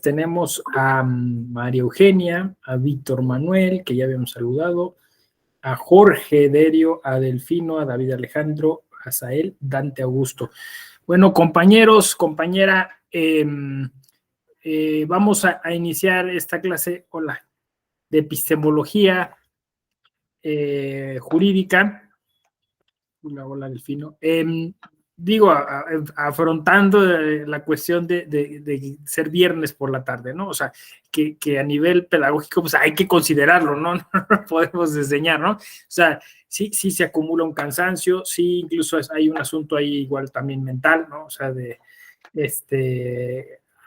tenemos a María Eugenia, a Víctor Manuel, que ya habíamos saludado, a Jorge Derio, a Delfino, a David Alejandro, a Sael, Dante Augusto. Bueno, compañeros, compañera, vamos a iniciar esta clase, hola, de epistemología jurídica. Hola, Delfino. Digo, afrontando la cuestión de ser viernes por la tarde, ¿no? O sea, que a nivel pedagógico, pues hay que considerarlo, ¿no? No podemos desdeñar, ¿no? O sea, sí se acumula un cansancio, sí, incluso hay un asunto ahí igual también mental, ¿no? O sea,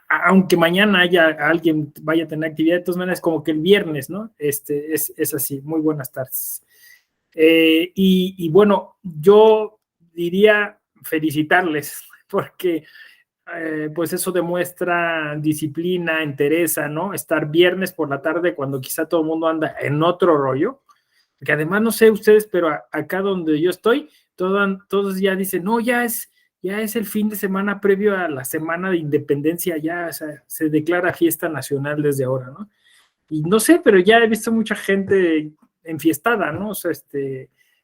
aunque mañana alguien vaya a tener actividad, de todas maneras, como que el viernes, ¿no? Es así. Muy buenas tardes. Y bueno, yo diría felicitarles porque pues eso demuestra disciplina, entereza, ¿no? Estar viernes por la tarde cuando quizá todo el mundo anda en otro rollo, que además no sé ustedes, pero acá donde yo estoy, todos ya dicen, no, ya es el fin de semana previo a la semana de independencia, ya, o sea, se declara fiesta nacional desde ahora, ¿no? Y no sé, pero ya he visto mucha gente enfiestada, ¿no? O sea,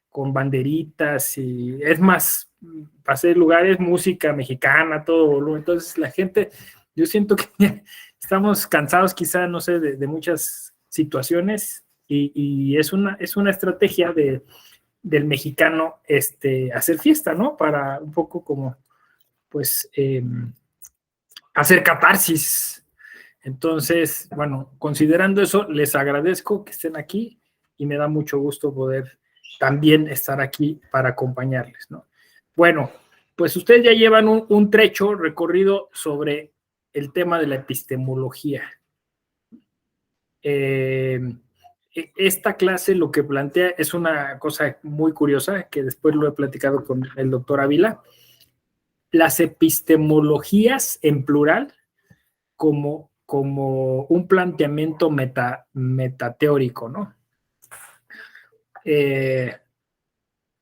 con banderitas y es más, pasé lugares, música mexicana, todo volumen. Entonces la gente, yo siento que estamos cansados quizá, no sé, de muchas situaciones y es una estrategia del mexicano hacer fiesta, ¿no? Para un poco como, pues, hacer catarsis. Entonces, bueno, considerando eso, les agradezco que estén aquí y me da mucho gusto poder también estar aquí para acompañarles, ¿no? Bueno, pues ustedes ya llevan un trecho recorrido sobre el tema de la epistemología. Esta clase lo que plantea es una cosa muy curiosa, que después lo he platicado con el doctor Ávila. Las epistemologías en plural como un planteamiento metateórico, ¿no?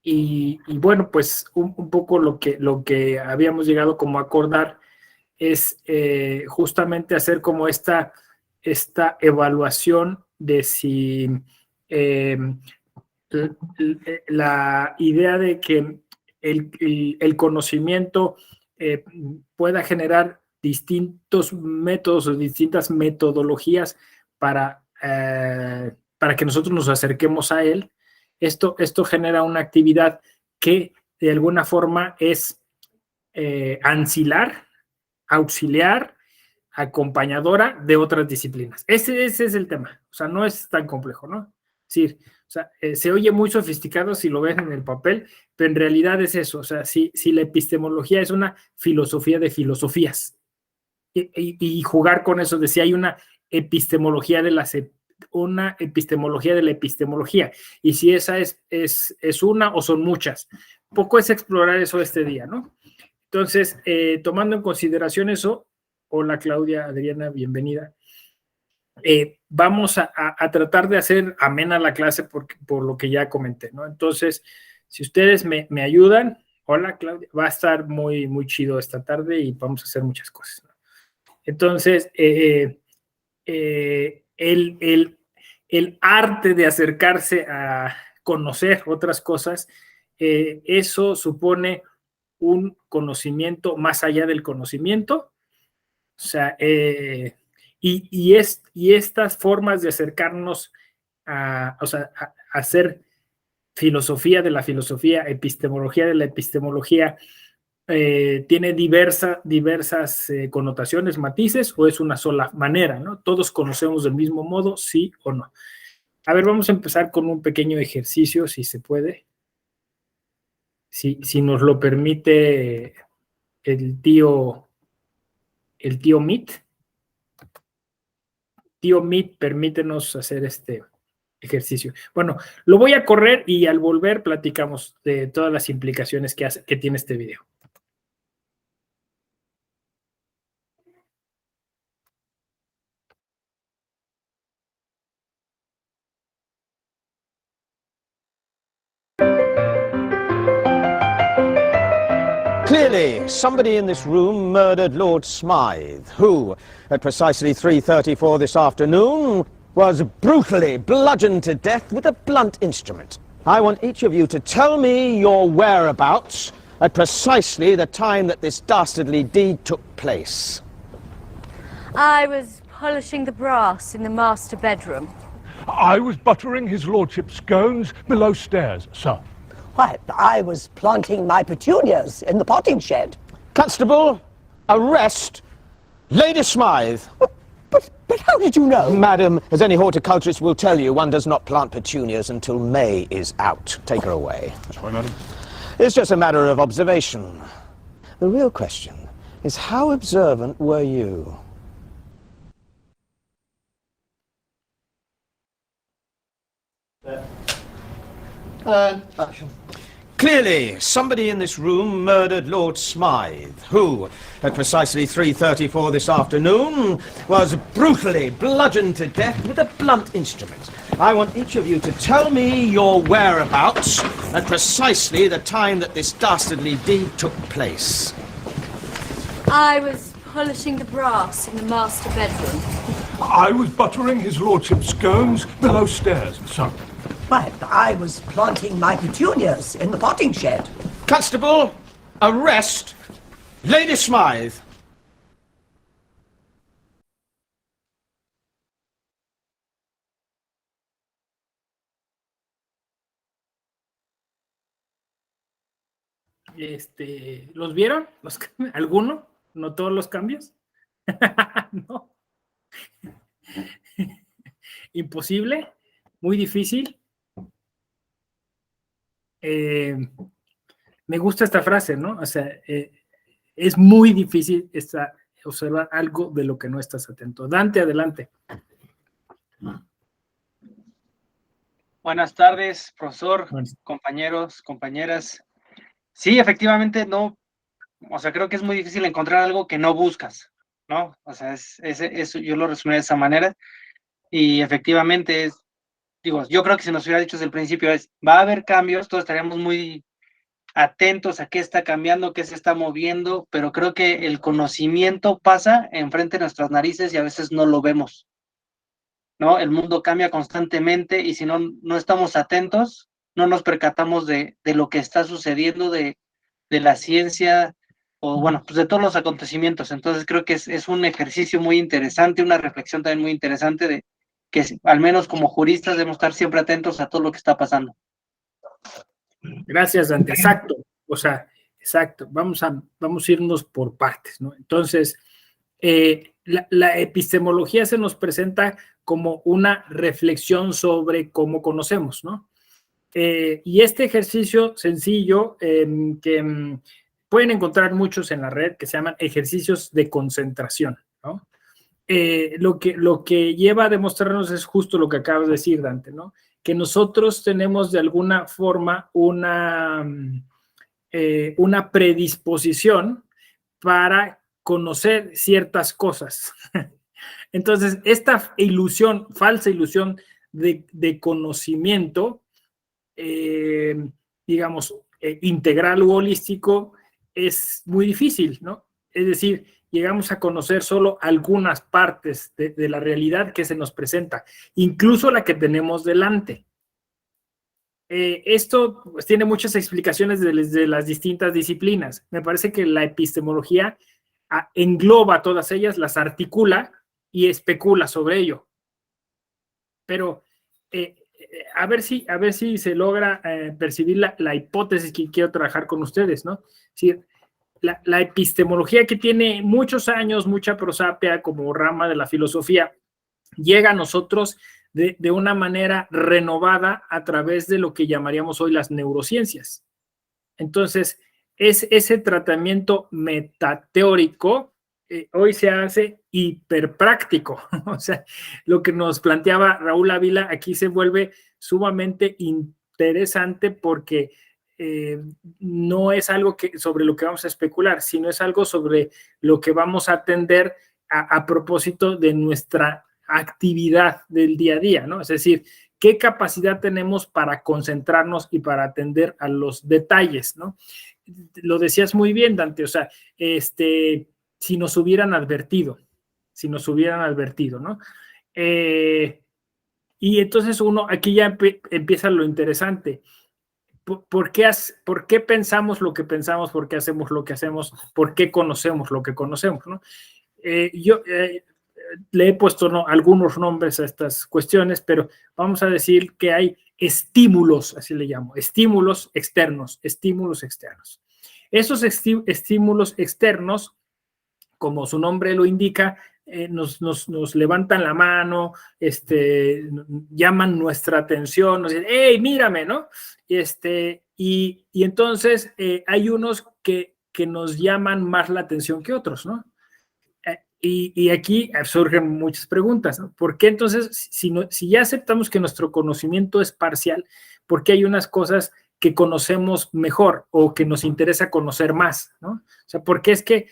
Y bueno, pues un poco lo que habíamos llegado como a acordar es justamente hacer como esta evaluación de si la idea de que el conocimiento pueda generar distintos métodos o distintas metodologías para que nosotros nos acerquemos a él. Esto genera una actividad que de alguna forma es ancilar, auxiliar, acompañadora de otras disciplinas. Ese es el tema. O sea, no es tan complejo, ¿no? Sí, o sea, se oye muy sofisticado si lo ven en el papel, pero en realidad es eso. O sea, si la epistemología es una filosofía de filosofías y jugar con eso de si hay una epistemología de la epistemología y si esa es una o son muchas. Poco es explorar eso este día, ¿no? Entonces, tomando en consideración eso, hola Claudia, Adriana, bienvenida. Vamos a tratar de hacer amena la clase por lo que ya comenté, ¿no? Entonces, si ustedes me ayudan, hola Claudia, va a estar muy, muy chido esta tarde y vamos a hacer muchas cosas, ¿no? Entonces, el arte de acercarse a conocer otras cosas, eso supone un conocimiento más allá del conocimiento. O sea, y estas formas de acercarnos o sea, a hacer filosofía de la filosofía, epistemología de la epistemología, tiene diversas connotaciones, matices, o es una sola manera, ¿no? Todos conocemos del mismo modo, sí o no. A ver, vamos a empezar con un pequeño ejercicio, si se puede. Si nos lo permite el tío Meet. Tío Meet, permítenos hacer este ejercicio. Bueno, lo voy a correr y al volver platicamos de todas las implicaciones que tiene este video. Clearly, somebody in this room murdered Lord Smythe, who, at precisely 3:34 this afternoon, was brutally bludgeoned to death with a blunt instrument. I want each of you to tell me your whereabouts at precisely the time that this dastardly deed took place. I was polishing the brass in the master bedroom. I was buttering his lordship's scones below stairs, sir. Why, I was planting my petunias in the potting shed. Constable, arrest Lady Smythe. But how did you know? Madam, as any horticulturist will tell you, one does not plant petunias until May is out. Take her away. That's right, madam. It's just a matter of observation. The real question is, how observant were you? Action. Clearly, somebody in this room murdered Lord Smythe, who, at precisely 3:34 this afternoon, was brutally bludgeoned to death with a blunt instrument. I want each of you to tell me your whereabouts at precisely the time that this dastardly deed took place. I was polishing the brass in the master bedroom. I was buttering his lordship's scones below stairs, sir. Why, I was planting my petunias in the potting shed. Constable, arrest Lady Smythe. ¿Los vieron? ¿Alguno? ¿No todos los cambios? No. Imposible, muy difícil. Me gusta esta frase, ¿no? O sea, es muy difícil observar algo de lo que no estás atento. Dante, adelante. Buenas tardes, profesor, compañeros, compañeras. Sí, efectivamente, no, o sea, creo que es muy difícil encontrar algo que no buscas, ¿no? O sea, eso yo lo resumí de esa manera, y efectivamente digo, yo creo que si nos hubiera dicho desde el principio va a haber cambios, todos estaríamos muy atentos a qué está cambiando, qué se está moviendo, pero creo que el conocimiento pasa enfrente de nuestras narices y a veces no lo vemos, ¿no? El mundo cambia constantemente y si no estamos atentos, no nos percatamos de lo que está sucediendo, de la ciencia, o bueno, pues de todos los acontecimientos. Entonces creo que es un ejercicio muy interesante, una reflexión también muy interesante de que al menos como juristas debemos estar siempre atentos a todo lo que está pasando. Gracias, Dante. Exacto. O sea, exacto. Vamos a irnos por partes, ¿no? Entonces, la epistemología se nos presenta como una reflexión sobre cómo conocemos, ¿no? Y este ejercicio sencillo que pueden encontrar muchos en la red que se llaman ejercicios de concentración, ¿no? Lo que lleva a demostrarnos es justo lo que acabas de decir, Dante, ¿no? Que nosotros tenemos de alguna forma una predisposición para conocer ciertas cosas. Entonces, esta ilusión, falsa ilusión de conocimiento, digamos, integral u holístico, es muy difícil, ¿no? Es decir, llegamos a conocer solo algunas partes de la realidad que se nos presenta, incluso la que tenemos delante. Esto pues, tiene muchas explicaciones desde las distintas disciplinas. Me parece que la epistemología engloba todas ellas, las articula y especula sobre ello. Pero a ver si se logra percibir la hipótesis que quiero trabajar con ustedes, ¿no? Sí, la epistemología, que tiene muchos años, mucha prosapia como rama de la filosofía, llega a nosotros de una manera renovada a través de lo que llamaríamos hoy las neurociencias. Entonces, ese tratamiento metateórico hoy se hace hiperpráctico. O sea, lo que nos planteaba Raúl Ávila aquí se vuelve sumamente interesante porque no es algo sobre lo que vamos a especular, sino es algo sobre lo que vamos a atender a propósito de nuestra actividad del día a día, ¿no? Es decir, qué capacidad tenemos para concentrarnos y para atender a los detalles, ¿no? Lo decías muy bien, Dante, o sea, si nos hubieran advertido, ¿no? Y entonces aquí ya empieza lo interesante. ¿Por qué pensamos lo que pensamos? ¿Por qué hacemos lo que hacemos? ¿Por qué conocemos lo que conocemos? ¿No? Yo le he puesto algunos nombres a estas cuestiones, pero vamos a decir que hay estímulos, así le llamo, estímulos externos. Esos estímulos externos, como su nombre lo indica, nos levantan la mano, llaman nuestra atención, nos dicen, ¡hey, mírame!, ¿no? Y entonces hay unos que nos llaman más la atención que otros, ¿no? Y aquí surgen muchas preguntas, ¿no? ¿Por qué entonces, si ya aceptamos que nuestro conocimiento es parcial, por qué hay unas cosas que conocemos mejor o que nos interesa conocer más, ¿no? O sea, ¿por qué es que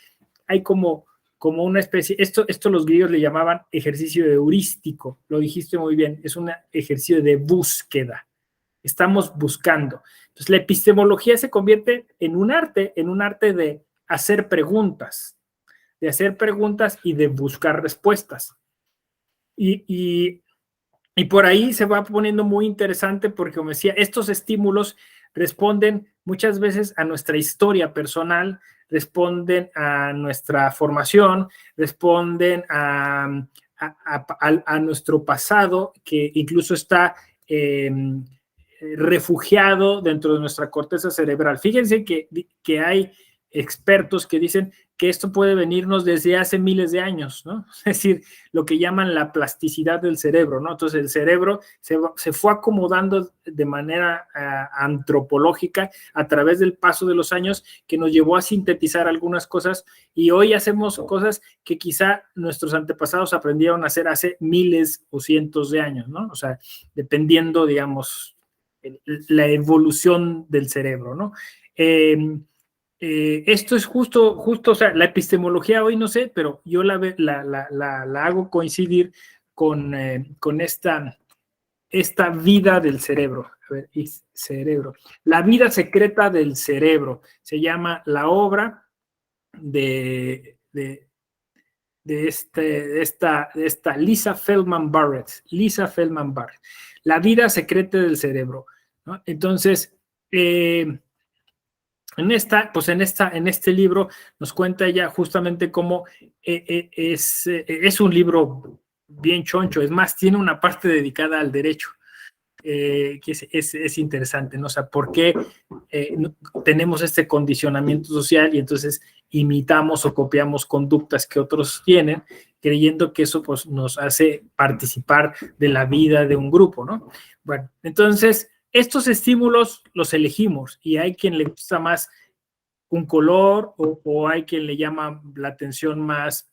hay como una especie, esto los griegos le llamaban ejercicio heurístico, lo dijiste muy bien, es un ejercicio de búsqueda, estamos buscando. Entonces la epistemología se convierte en un arte de hacer preguntas, y de buscar respuestas. Y por ahí se va poniendo muy interesante porque, como decía, estos estímulos responden muchas veces a nuestra historia personal, responden a nuestra formación, responden a nuestro pasado, que incluso está refugiado dentro de nuestra corteza cerebral. Fíjense que hay expertos que dicen que esto puede venirnos desde hace miles de años, ¿no? Es decir, lo que llaman la plasticidad del cerebro, ¿no? Entonces el cerebro se fue acomodando de manera antropológica a través del paso de los años, que nos llevó a sintetizar algunas cosas, y hoy hacemos cosas que quizá nuestros antepasados aprendieron a hacer hace miles o cientos de años, ¿no? O sea, dependiendo, digamos, la evolución del cerebro, ¿no? Esto es justo, o sea, la epistemología hoy no sé, pero yo la hago coincidir con esta vida del cerebro. A ver, cerebro. La vida secreta del cerebro. Se llama la obra de esta Lisa Feldman Barrett. La vida secreta del cerebro, ¿no? Entonces, en este libro nos cuenta ella justamente cómo es un libro bien choncho, es más, tiene una parte dedicada al derecho, que es interesante, ¿no? O sea, ¿por qué tenemos este condicionamiento social y entonces imitamos o copiamos conductas que otros tienen, creyendo que eso pues nos hace participar de la vida de un grupo, ¿no? Bueno, entonces estos estímulos los elegimos y hay quien le gusta más un color o hay quien le llama la atención más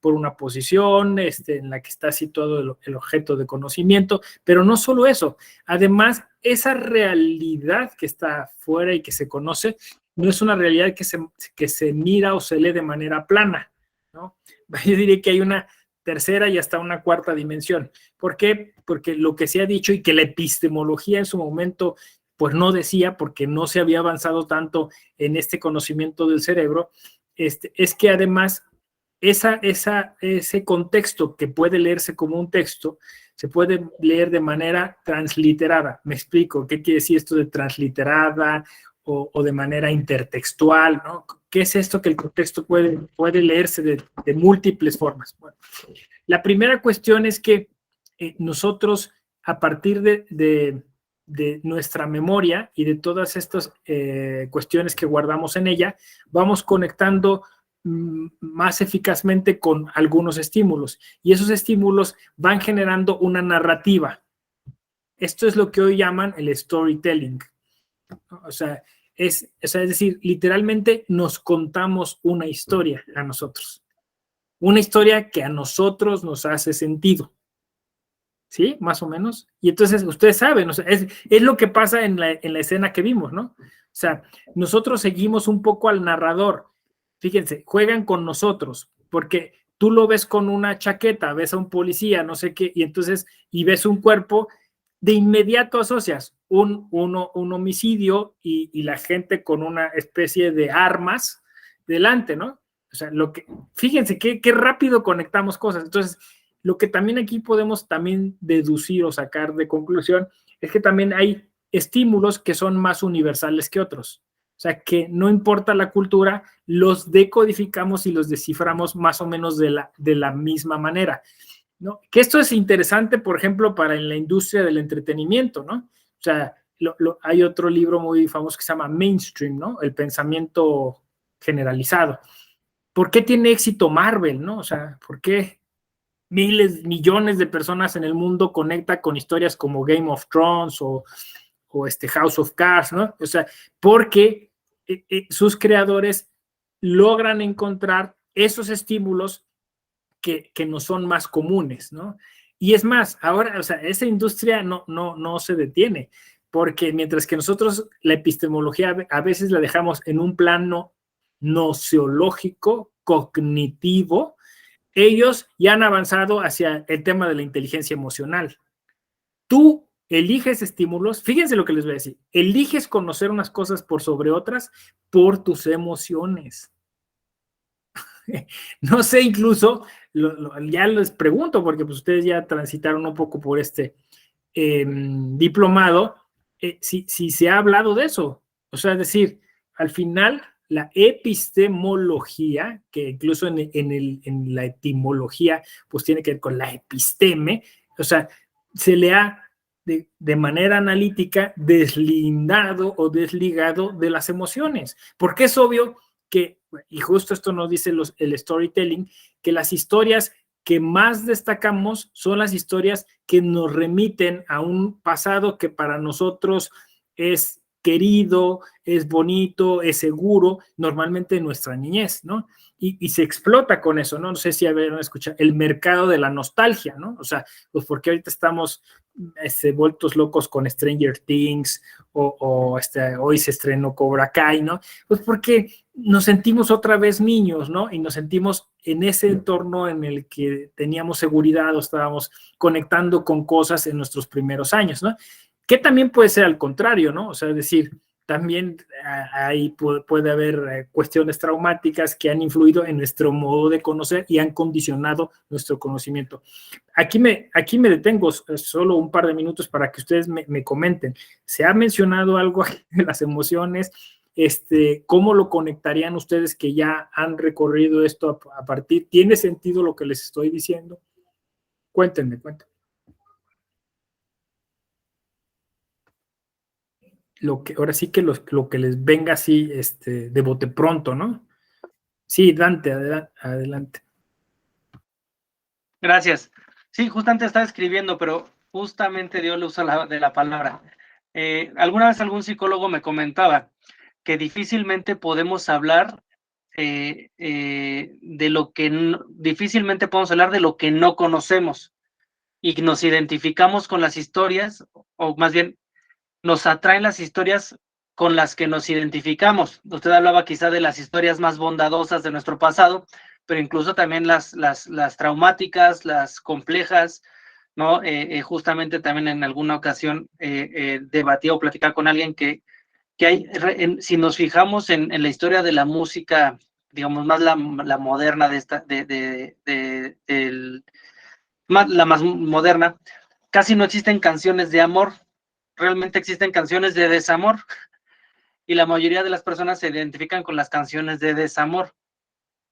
por una posición en la que está situado el objeto de conocimiento, pero no solo eso, además esa realidad que está afuera y que se conoce no es una realidad que se mira o se lee de manera plana, ¿no? Yo diría que hay una tercera y hasta una cuarta dimensión. ¿Por qué? Porque lo que se ha dicho y que la epistemología en su momento pues no decía, porque no se había avanzado tanto en este conocimiento del cerebro, es que además ese contexto que puede leerse como un texto, se puede leer de manera transliterada. Me explico, ¿qué quiere decir esto de transliterada o de manera intertextual, ¿no? ¿Qué es esto que el contexto puede leerse de múltiples formas? Bueno, la primera cuestión es que nosotros, a partir de nuestra memoria y de todas estas cuestiones que guardamos en ella, vamos conectando más eficazmente con algunos estímulos, y esos estímulos van generando una narrativa. Esto es lo que hoy llaman el storytelling. O sea, es decir, literalmente nos contamos una historia a nosotros. Una historia que a nosotros nos hace sentido. ¿Sí? Más o menos. Y entonces, ustedes saben, o sea, es lo que pasa en la escena que vimos, ¿no? O sea, nosotros seguimos un poco al narrador. Fíjense, juegan con nosotros, porque tú lo ves con una chaqueta, ves a un policía, no sé qué, y entonces, y ves un cuerpo, de inmediato asocias un homicidio y la gente con una especie de armas delante, ¿no? O sea, fíjense qué rápido conectamos cosas. Entonces, lo que también aquí podemos también deducir o sacar de conclusión es que también hay estímulos que son más universales que otros. O sea, que no importa la cultura, los decodificamos y los desciframos más o menos de la misma manera, ¿no? Que esto es interesante, por ejemplo, para la industria del entretenimiento, ¿no? O sea, hay otro libro muy famoso que se llama Mainstream, ¿no? El pensamiento generalizado. ¿Por qué tiene éxito Marvel, no? O sea, ¿por qué miles, millones de personas en el mundo conectan con historias como Game of Thrones o House of Cards, ¿no? O sea, porque sus creadores logran encontrar esos estímulos que no son más comunes, ¿no? Y es más, ahora, o sea, esa industria no se detiene, porque mientras que nosotros la epistemología a veces la dejamos en un plano nociológico, cognitivo, ellos ya han avanzado hacia el tema de la inteligencia emocional. Tú eliges estímulos, fíjense lo que les voy a decir, eliges conocer unas cosas por sobre otras por tus emociones. No sé, incluso, ya les pregunto, porque pues ustedes ya transitaron un poco por este diplomado, si se ha hablado de eso. O sea, es decir, al final, la epistemología, que incluso en la etimología, pues tiene que ver con la episteme, o sea, se le ha de manera analítica deslindado o desligado de las emociones, porque es obvio que, y justo esto nos dice el storytelling, que las historias que más destacamos son las historias que nos remiten a un pasado que para nosotros es querido, es bonito, es seguro, normalmente en nuestra niñez, ¿no? Y se explota con eso, ¿no? No sé si habían escuchado el mercado de la nostalgia, ¿no? O sea, pues porque ahorita estamos vueltos locos con Stranger Things hoy se estrenó Cobra Kai, ¿no? Pues porque nos sentimos otra vez niños, ¿no? Y nos sentimos en ese entorno en el que teníamos seguridad o estábamos conectando con cosas en nuestros primeros años, ¿no? Que también puede ser al contrario, ¿no? O sea, es decir, también ahí puede haber cuestiones traumáticas que han influido en nuestro modo de conocer y han condicionado nuestro conocimiento. Aquí me detengo solo un par de minutos para que ustedes me comenten. ¿Se ha mencionado algo de las emociones? ¿Cómo lo conectarían ustedes que ya han recorrido esto a partir? ¿Tiene sentido lo que les estoy diciendo? Cuéntenme. Ahora sí que lo que les venga así de bote pronto, ¿no? Sí, Dante, adelante. Gracias. Sí, justamente estaba escribiendo, pero justamente dio el uso de la palabra. Alguna vez algún psicólogo me comentaba que difícilmente podemos hablar difícilmente podemos hablar de lo que no conocemos y nos identificamos con las historias, o más bien nos atraen las historias con las que nos identificamos. Usted hablaba quizá de las historias más bondadosas de nuestro pasado, pero incluso también las traumáticas, las complejas, ¿no? Justamente también en alguna ocasión debatía o platicaba con alguien que hay, si nos fijamos en la historia de la música, digamos, más la moderna la más moderna, casi no existen canciones de amor, realmente existen canciones de desamor, y la mayoría de las personas se identifican con las canciones de desamor.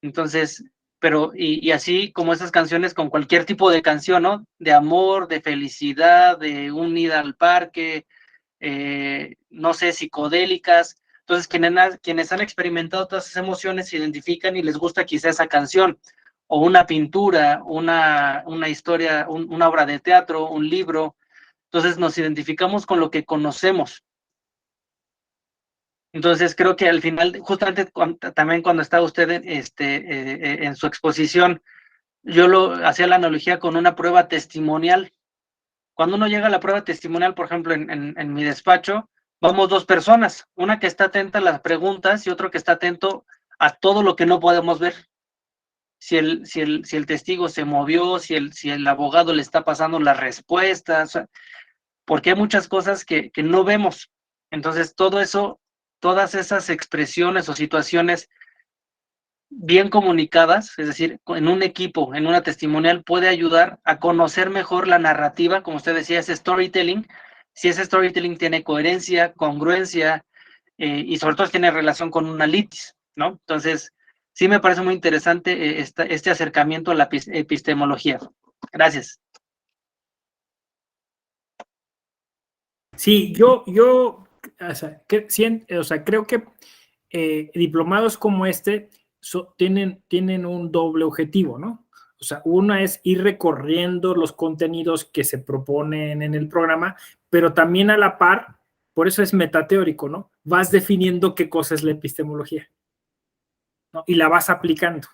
Entonces, pero, y así como esas canciones con cualquier tipo de canción, ¿no? De amor, de felicidad, de un ida al parque, no sé, psicodélicas. Entonces, quienes han experimentado todas esas emociones se identifican y les gusta quizá esa canción, o una pintura, una historia, una obra de teatro, un libro. Entonces nos identificamos con lo que conocemos. Entonces creo que al final, justamente también cuando estaba usted en su exposición, yo hacía la analogía con una prueba testimonial. Cuando uno llega a la prueba testimonial, por ejemplo, en mi despacho, vamos dos personas, una que está atenta a las preguntas y otro que está atento a todo lo que no podemos ver. Si el testigo se movió, si el abogado le está pasando las respuestas. porque hay muchas cosas que no vemos. Entonces, todo eso, todas esas expresiones o situaciones bien comunicadas, es decir, en un equipo, en una testimonial, puede ayudar a conocer mejor la narrativa, como usted decía, ese storytelling, si ese storytelling tiene coherencia, congruencia, y sobre todo tiene relación con una litis, ¿no? Entonces, sí me parece muy interesante este acercamiento a la epistemología. Gracias. Sí, o sea, creo que diplomados como este tienen un doble objetivo, ¿no? O sea, una es ir recorriendo los contenidos que se proponen en el programa, pero también a la par, por eso es metateórico, ¿no? Vas definiendo qué cosa es la epistemología, ¿no? Y la vas aplicando.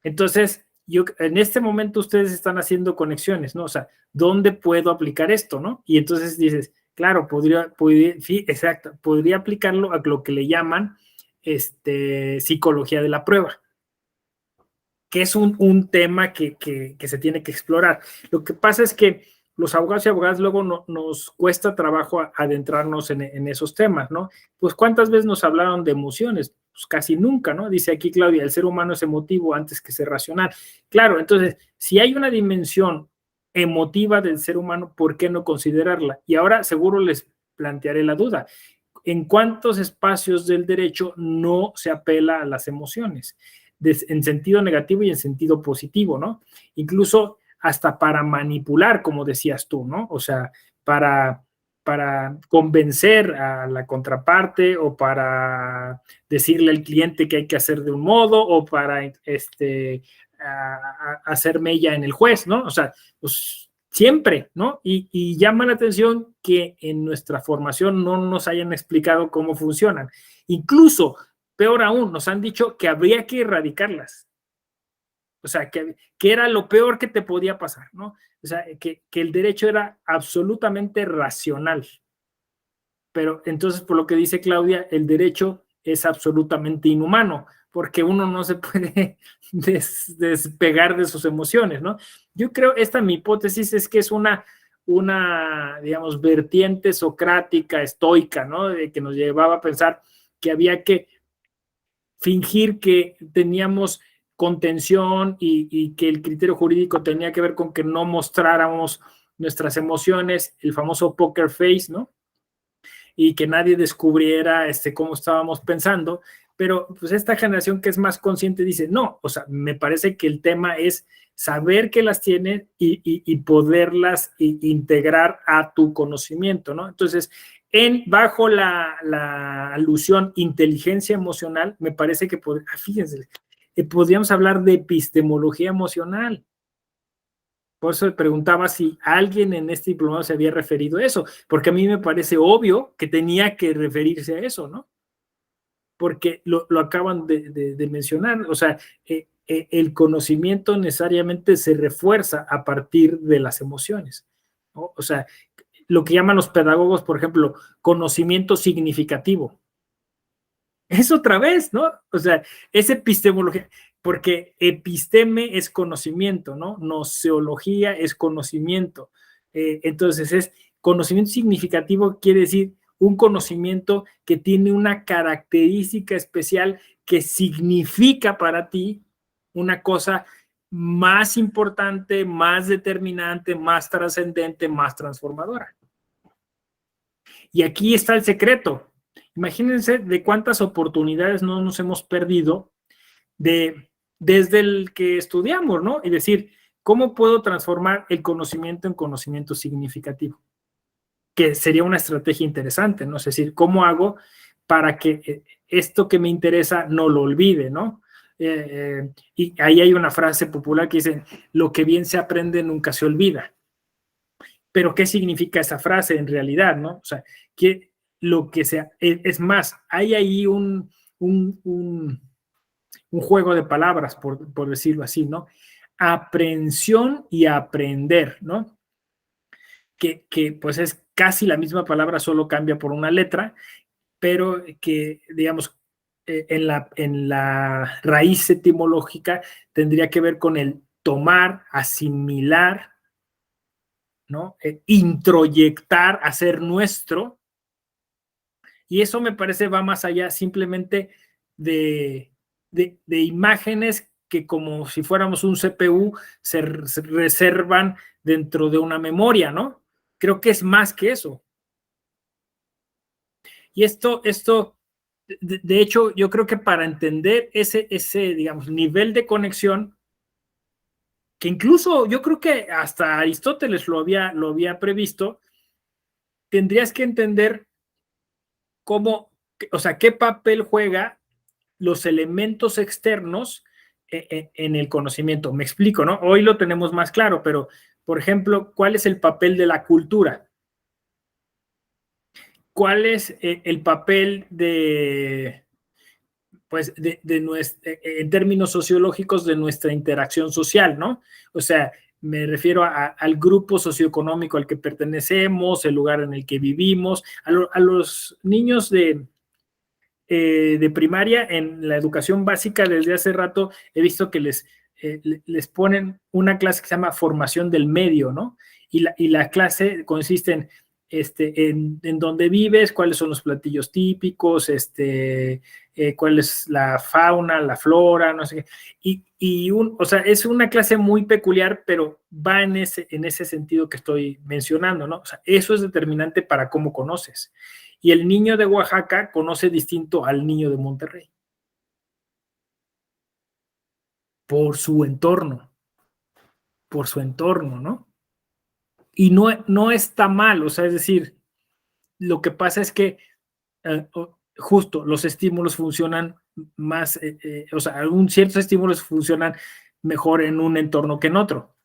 Entonces, en este momento ustedes están haciendo conexiones, ¿no? O sea, ¿dónde puedo aplicar esto, no? Y entonces dices, claro, sí, exacto, podría aplicarlo a lo que le llaman psicología de la prueba, que es un tema que se tiene que explorar. Lo que pasa es que los abogados y abogadas luego nos cuesta trabajo adentrarnos en esos temas, ¿no? Pues ¿cuántas veces nos hablaron de emociones? Pues casi nunca, ¿no? Dice aquí Claudia, el ser humano es emotivo antes que ser racional. Claro, entonces, si hay una dimensión emotiva del ser humano, ¿por qué no considerarla? Y ahora seguro les plantearé la duda. ¿En cuántos espacios del derecho no se apela a las emociones? En sentido negativo y en sentido positivo, ¿no? Incluso hasta para manipular, como decías tú, ¿no? O sea, para convencer a la contraparte o para decirle al cliente que hay que hacer de un modo o para hacer mella en el juez, ¿no? O sea, pues siempre, ¿no? Y llama la atención que en nuestra formación no nos hayan explicado cómo funcionan. Incluso, peor aún, nos han dicho que habría que erradicarlas. O sea, que era lo peor que te podía pasar, ¿no? O sea, que el derecho era absolutamente racional. Pero entonces, por lo que dice Claudia, el derecho es absolutamente inhumano, porque uno no se puede despegar de sus emociones, ¿no? Yo creo, mi hipótesis es que es una, digamos, vertiente socrática, estoica, ¿no? De que nos llevaba a pensar que había que fingir que teníamos contención y que el criterio jurídico tenía que ver con que no mostráramos nuestras emociones, el famoso poker face, ¿no? Y que nadie descubriera cómo estábamos pensando, pero pues esta generación que es más consciente dice, no, o sea, me parece que el tema es saber que las tienes y poderlas integrar a tu conocimiento, ¿no? Entonces, bajo la alusión inteligencia emocional, me parece que, fíjense, podríamos hablar de epistemología emocional. Por eso preguntaba si alguien en este diplomado se había referido a eso, porque a mí me parece obvio que tenía que referirse a eso, ¿no? Porque lo acaban de mencionar, o sea, el conocimiento necesariamente se refuerza a partir de las emociones, ¿no? O sea, lo que llaman los pedagogos, por ejemplo, conocimiento significativo. Es otra vez, ¿no? O sea, es epistemología, porque episteme es conocimiento, ¿no? Noseología es conocimiento. Entonces, es conocimiento significativo, quiere decir un conocimiento que tiene una característica especial que significa para ti una cosa más importante, más determinante, más trascendente, más transformadora. Y aquí está el secreto. Imagínense de cuántas oportunidades no nos hemos perdido desde el que estudiamos, ¿no? Y decir, ¿cómo puedo transformar el conocimiento en conocimiento significativo? Que sería una estrategia interesante, ¿no? Es decir, ¿cómo hago para que esto que me interesa no lo olvide, ¿no? Y ahí hay una frase popular que dice, lo que bien se aprende nunca se olvida. Pero ¿qué significa esa frase en realidad, no? O sea, que lo que sea, es más, hay ahí un juego de palabras, por decirlo así, ¿no? Aprehensión y aprender, ¿no? Que pues es casi la misma palabra, solo cambia por una letra, pero que, digamos, en la raíz etimológica tendría que ver con el tomar, asimilar, ¿no? Introyectar, hacer nuestro, y eso me parece va más allá simplemente de imágenes que como si fuéramos un CPU se reservan dentro de una memoria, ¿no? Creo que es más que eso. Y esto de hecho, yo creo que para entender ese digamos, nivel de conexión, que incluso yo creo que hasta Aristóteles lo había previsto, tendrías que entender cómo, o sea, qué papel juega los elementos externos en el conocimiento. Me explico, ¿no? Hoy lo tenemos más claro, pero, por ejemplo, ¿cuál es el papel de la cultura? ¿Cuál es el papel de, pues, en términos sociológicos de nuestra interacción social, ¿no? O sea, me refiero al grupo socioeconómico al que pertenecemos, el lugar en el que vivimos, a los niños de primaria, en la educación básica, desde hace rato he visto que les ponen una clase que se llama formación del medio, ¿no? Y la clase consiste en dónde vives, cuáles son los platillos típicos, cuál es la fauna, la flora, no sé qué. O sea, es una clase muy peculiar, pero va en ese sentido que estoy mencionando, ¿no? O sea, eso es determinante para cómo conoces. Y el niño de Oaxaca conoce distinto al niño de Monterrey. Por su entorno, ¿no? Y no está mal, o sea, es decir, lo que pasa es que justo los estímulos funcionan más, o sea, ciertos estímulos funcionan mejor en un entorno que en otro.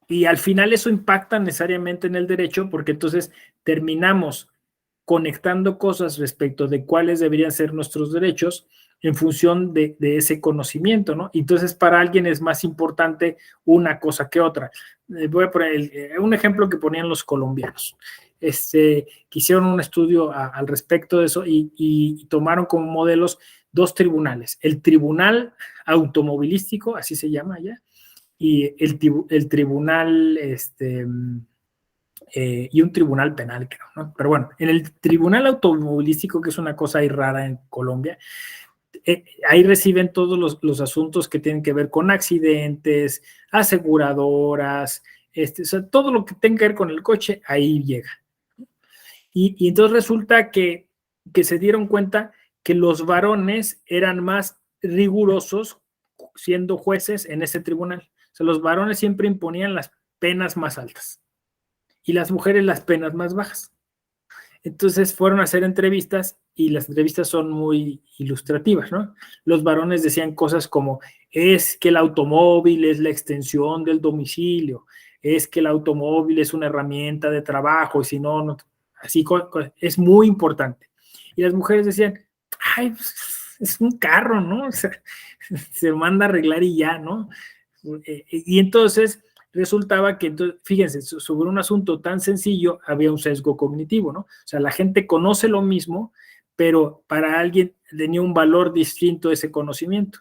Y al final eso impacta necesariamente en el derecho, porque entonces terminamos conectando cosas respecto de cuáles deberían ser nuestros derechos en función de ese conocimiento, ¿no? Entonces, para alguien es más importante una cosa que otra. Voy a poner un ejemplo que ponían los colombianos. Que hicieron un estudio al respecto de eso y tomaron como modelos 2 tribunales. El tribunal automovilístico, así se llama allá, y el tribunal, y un tribunal penal, creo, ¿no? Pero bueno, en el tribunal automovilístico, que es una cosa ahí rara en Colombia, ahí reciben todos los asuntos que tienen que ver con accidentes, aseguradoras, o sea, todo lo que tenga que ver con el coche, ahí llega. Y entonces resulta que se dieron cuenta que los varones eran más rigurosos siendo jueces en ese tribunal. O sea, los varones siempre imponían las penas más altas y las mujeres las penas más bajas. Entonces fueron a hacer entrevistas y las entrevistas son muy ilustrativas, ¿no? Los varones decían cosas como, es que el automóvil es la extensión del domicilio, es que el automóvil es una herramienta de trabajo y si no, así es muy importante. Y las mujeres decían, ay, pues, es un carro, ¿no? O sea, se manda a arreglar y ya, ¿no? Y entonces resultaba que, fíjense, sobre un asunto tan sencillo había un sesgo cognitivo, ¿no? O sea, la gente conoce lo mismo, pero para alguien tenía un valor distinto ese conocimiento,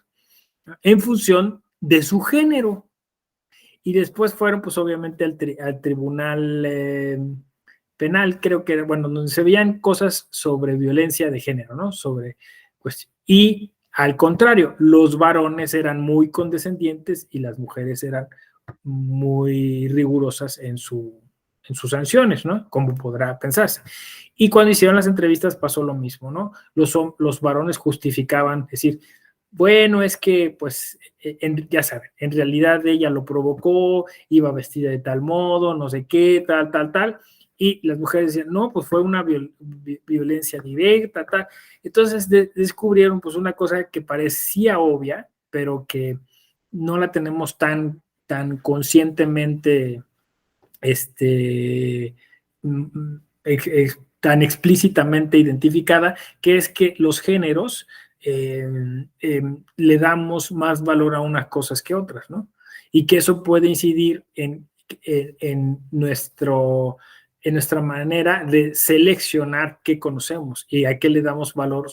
¿no? En función de su género. Y después fueron, pues obviamente, al tribunal penal, creo que era, bueno, donde se veían cosas sobre violencia de género, ¿no? Sobre cuestión. Y al contrario, los varones eran muy condescendientes y las mujeres eran muy rigurosas en sus sanciones, ¿no? Como podrá pensarse. Y cuando hicieron las entrevistas pasó lo mismo, ¿no? Los varones justificaban, es decir, bueno, es que, pues, ya saben, en realidad ella lo provocó, iba vestida de tal modo, no sé qué, tal, y las mujeres decían, no, pues fue una violencia directa, tal. Entonces descubrieron, pues, una cosa que parecía obvia, pero que no la tenemos tan conscientemente, tan explícitamente identificada, que es que los géneros le damos más valor a unas cosas que otras, ¿no? Y que eso puede incidir en nuestra manera de seleccionar qué conocemos y a qué le damos valor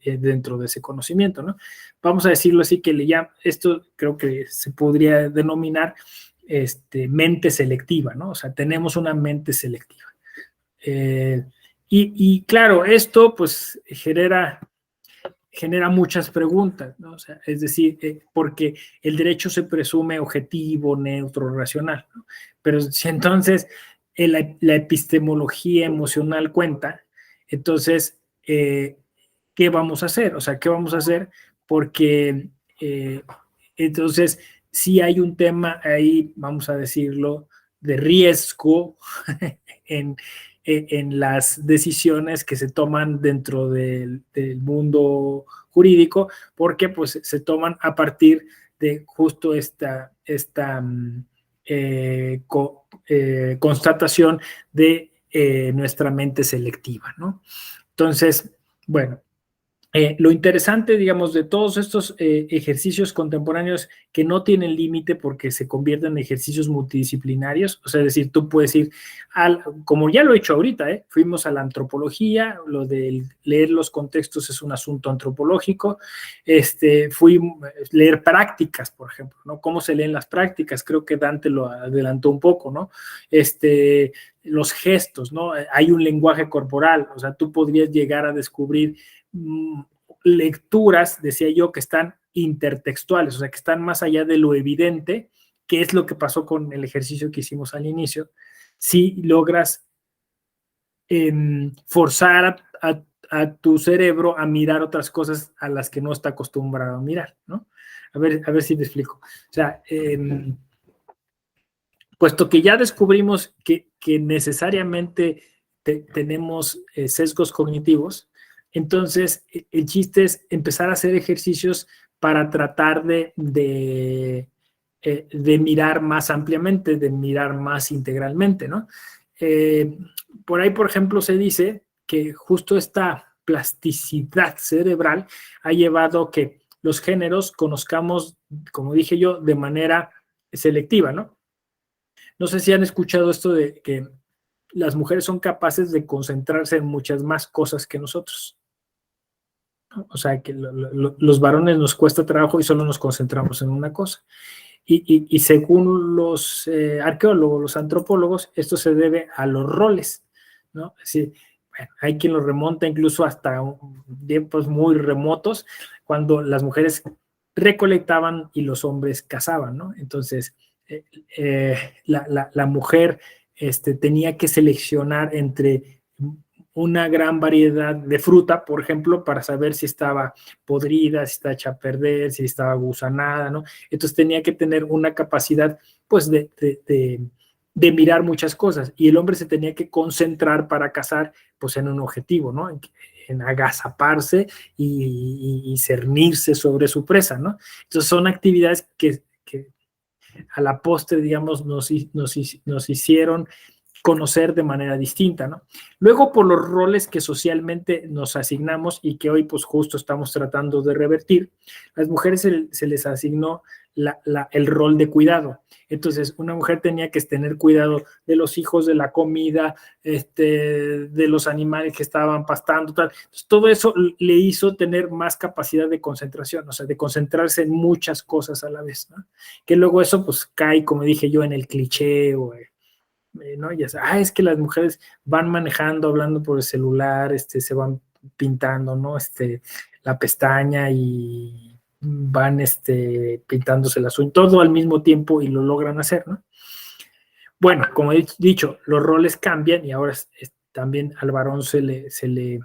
dentro de ese conocimiento, ¿no? Vamos a decirlo así, que esto creo que se podría denominar mente selectiva, ¿no? O sea, tenemos una mente selectiva. Y claro, esto pues genera muchas preguntas, ¿no? O sea, es decir, porque el derecho se presume objetivo, neutro, racional, ¿no? Pero si entonces la epistemología emocional cuenta, entonces, ¿qué vamos a hacer? O sea, ¿qué vamos a hacer? Porque entonces sí hay un tema ahí, vamos a decirlo, de riesgo en las decisiones que se toman dentro del mundo jurídico, porque pues se toman a partir de justo esta constatación de nuestra mente selectiva, ¿no? Entonces, bueno, lo interesante, digamos, de todos estos ejercicios contemporáneos que no tienen límite porque se convierten en ejercicios multidisciplinarios, o sea, es decir, tú puedes ir como ya lo he hecho ahorita, fuimos a la antropología, lo de leer los contextos es un asunto antropológico, fui a leer prácticas, por ejemplo, ¿no? ¿Cómo se leen las prácticas? Creo que Dante lo adelantó un poco, ¿no? Los gestos, ¿no? Hay un lenguaje corporal, o sea, tú podrías llegar a descubrir lecturas, decía yo, que están intertextuales, o sea, que están más allá de lo evidente, que es lo que pasó con el ejercicio que hicimos al inicio, si logras forzar a tu cerebro a mirar otras cosas a las que no está acostumbrado a mirar, ¿no? A ver si me explico. O sea, puesto que ya descubrimos que necesariamente tenemos sesgos cognitivos, entonces el chiste es empezar a hacer ejercicios para tratar de mirar más ampliamente, de mirar más integralmente, ¿no? Por ahí, por ejemplo, se dice que justo esta plasticidad cerebral ha llevado a que los géneros conozcamos, como dije yo, de manera selectiva, ¿no? No sé si han escuchado esto de que las mujeres son capaces de concentrarse en muchas más cosas que nosotros. O sea, que los varones nos cuesta trabajo y solo nos concentramos en una cosa. Y según los arqueólogos, los antropólogos, esto se debe a los roles, ¿no? Es decir, bueno, hay quien lo remonta incluso hasta tiempos muy remotos, cuando las mujeres recolectaban y los hombres cazaban, ¿no? Entonces, la mujer tenía que seleccionar entre una gran variedad de fruta, por ejemplo, para saber si estaba podrida, si estaba hecha a perder, si estaba gusanada, ¿no? Entonces tenía que tener una capacidad, pues, de mirar muchas cosas, y el hombre se tenía que concentrar para cazar, pues, en un objetivo, ¿no? En agazaparse y cernirse sobre su presa, ¿no? Entonces son actividades que a la postre, digamos, nos hicieron conocer de manera distinta, ¿no? Luego, por los roles que socialmente nos asignamos y que hoy, pues, justo estamos tratando de revertir, las mujeres se les asignó el rol de cuidado. Entonces, una mujer tenía que tener cuidado de los hijos, de la comida, de los animales que estaban pastando, tal. Entonces, todo eso le hizo tener más capacidad de concentración, o sea, de concentrarse en muchas cosas a la vez, ¿no? Que luego eso, pues, cae, como dije yo, en el cliché o ¿no? Ya sabes, es que las mujeres van manejando, hablando por el celular, se van pintando, ¿no? La pestaña y van pintándose las uñas, todo al mismo tiempo y lo logran hacer, ¿no? Bueno, como he dicho, los roles cambian y ahora también al varón se le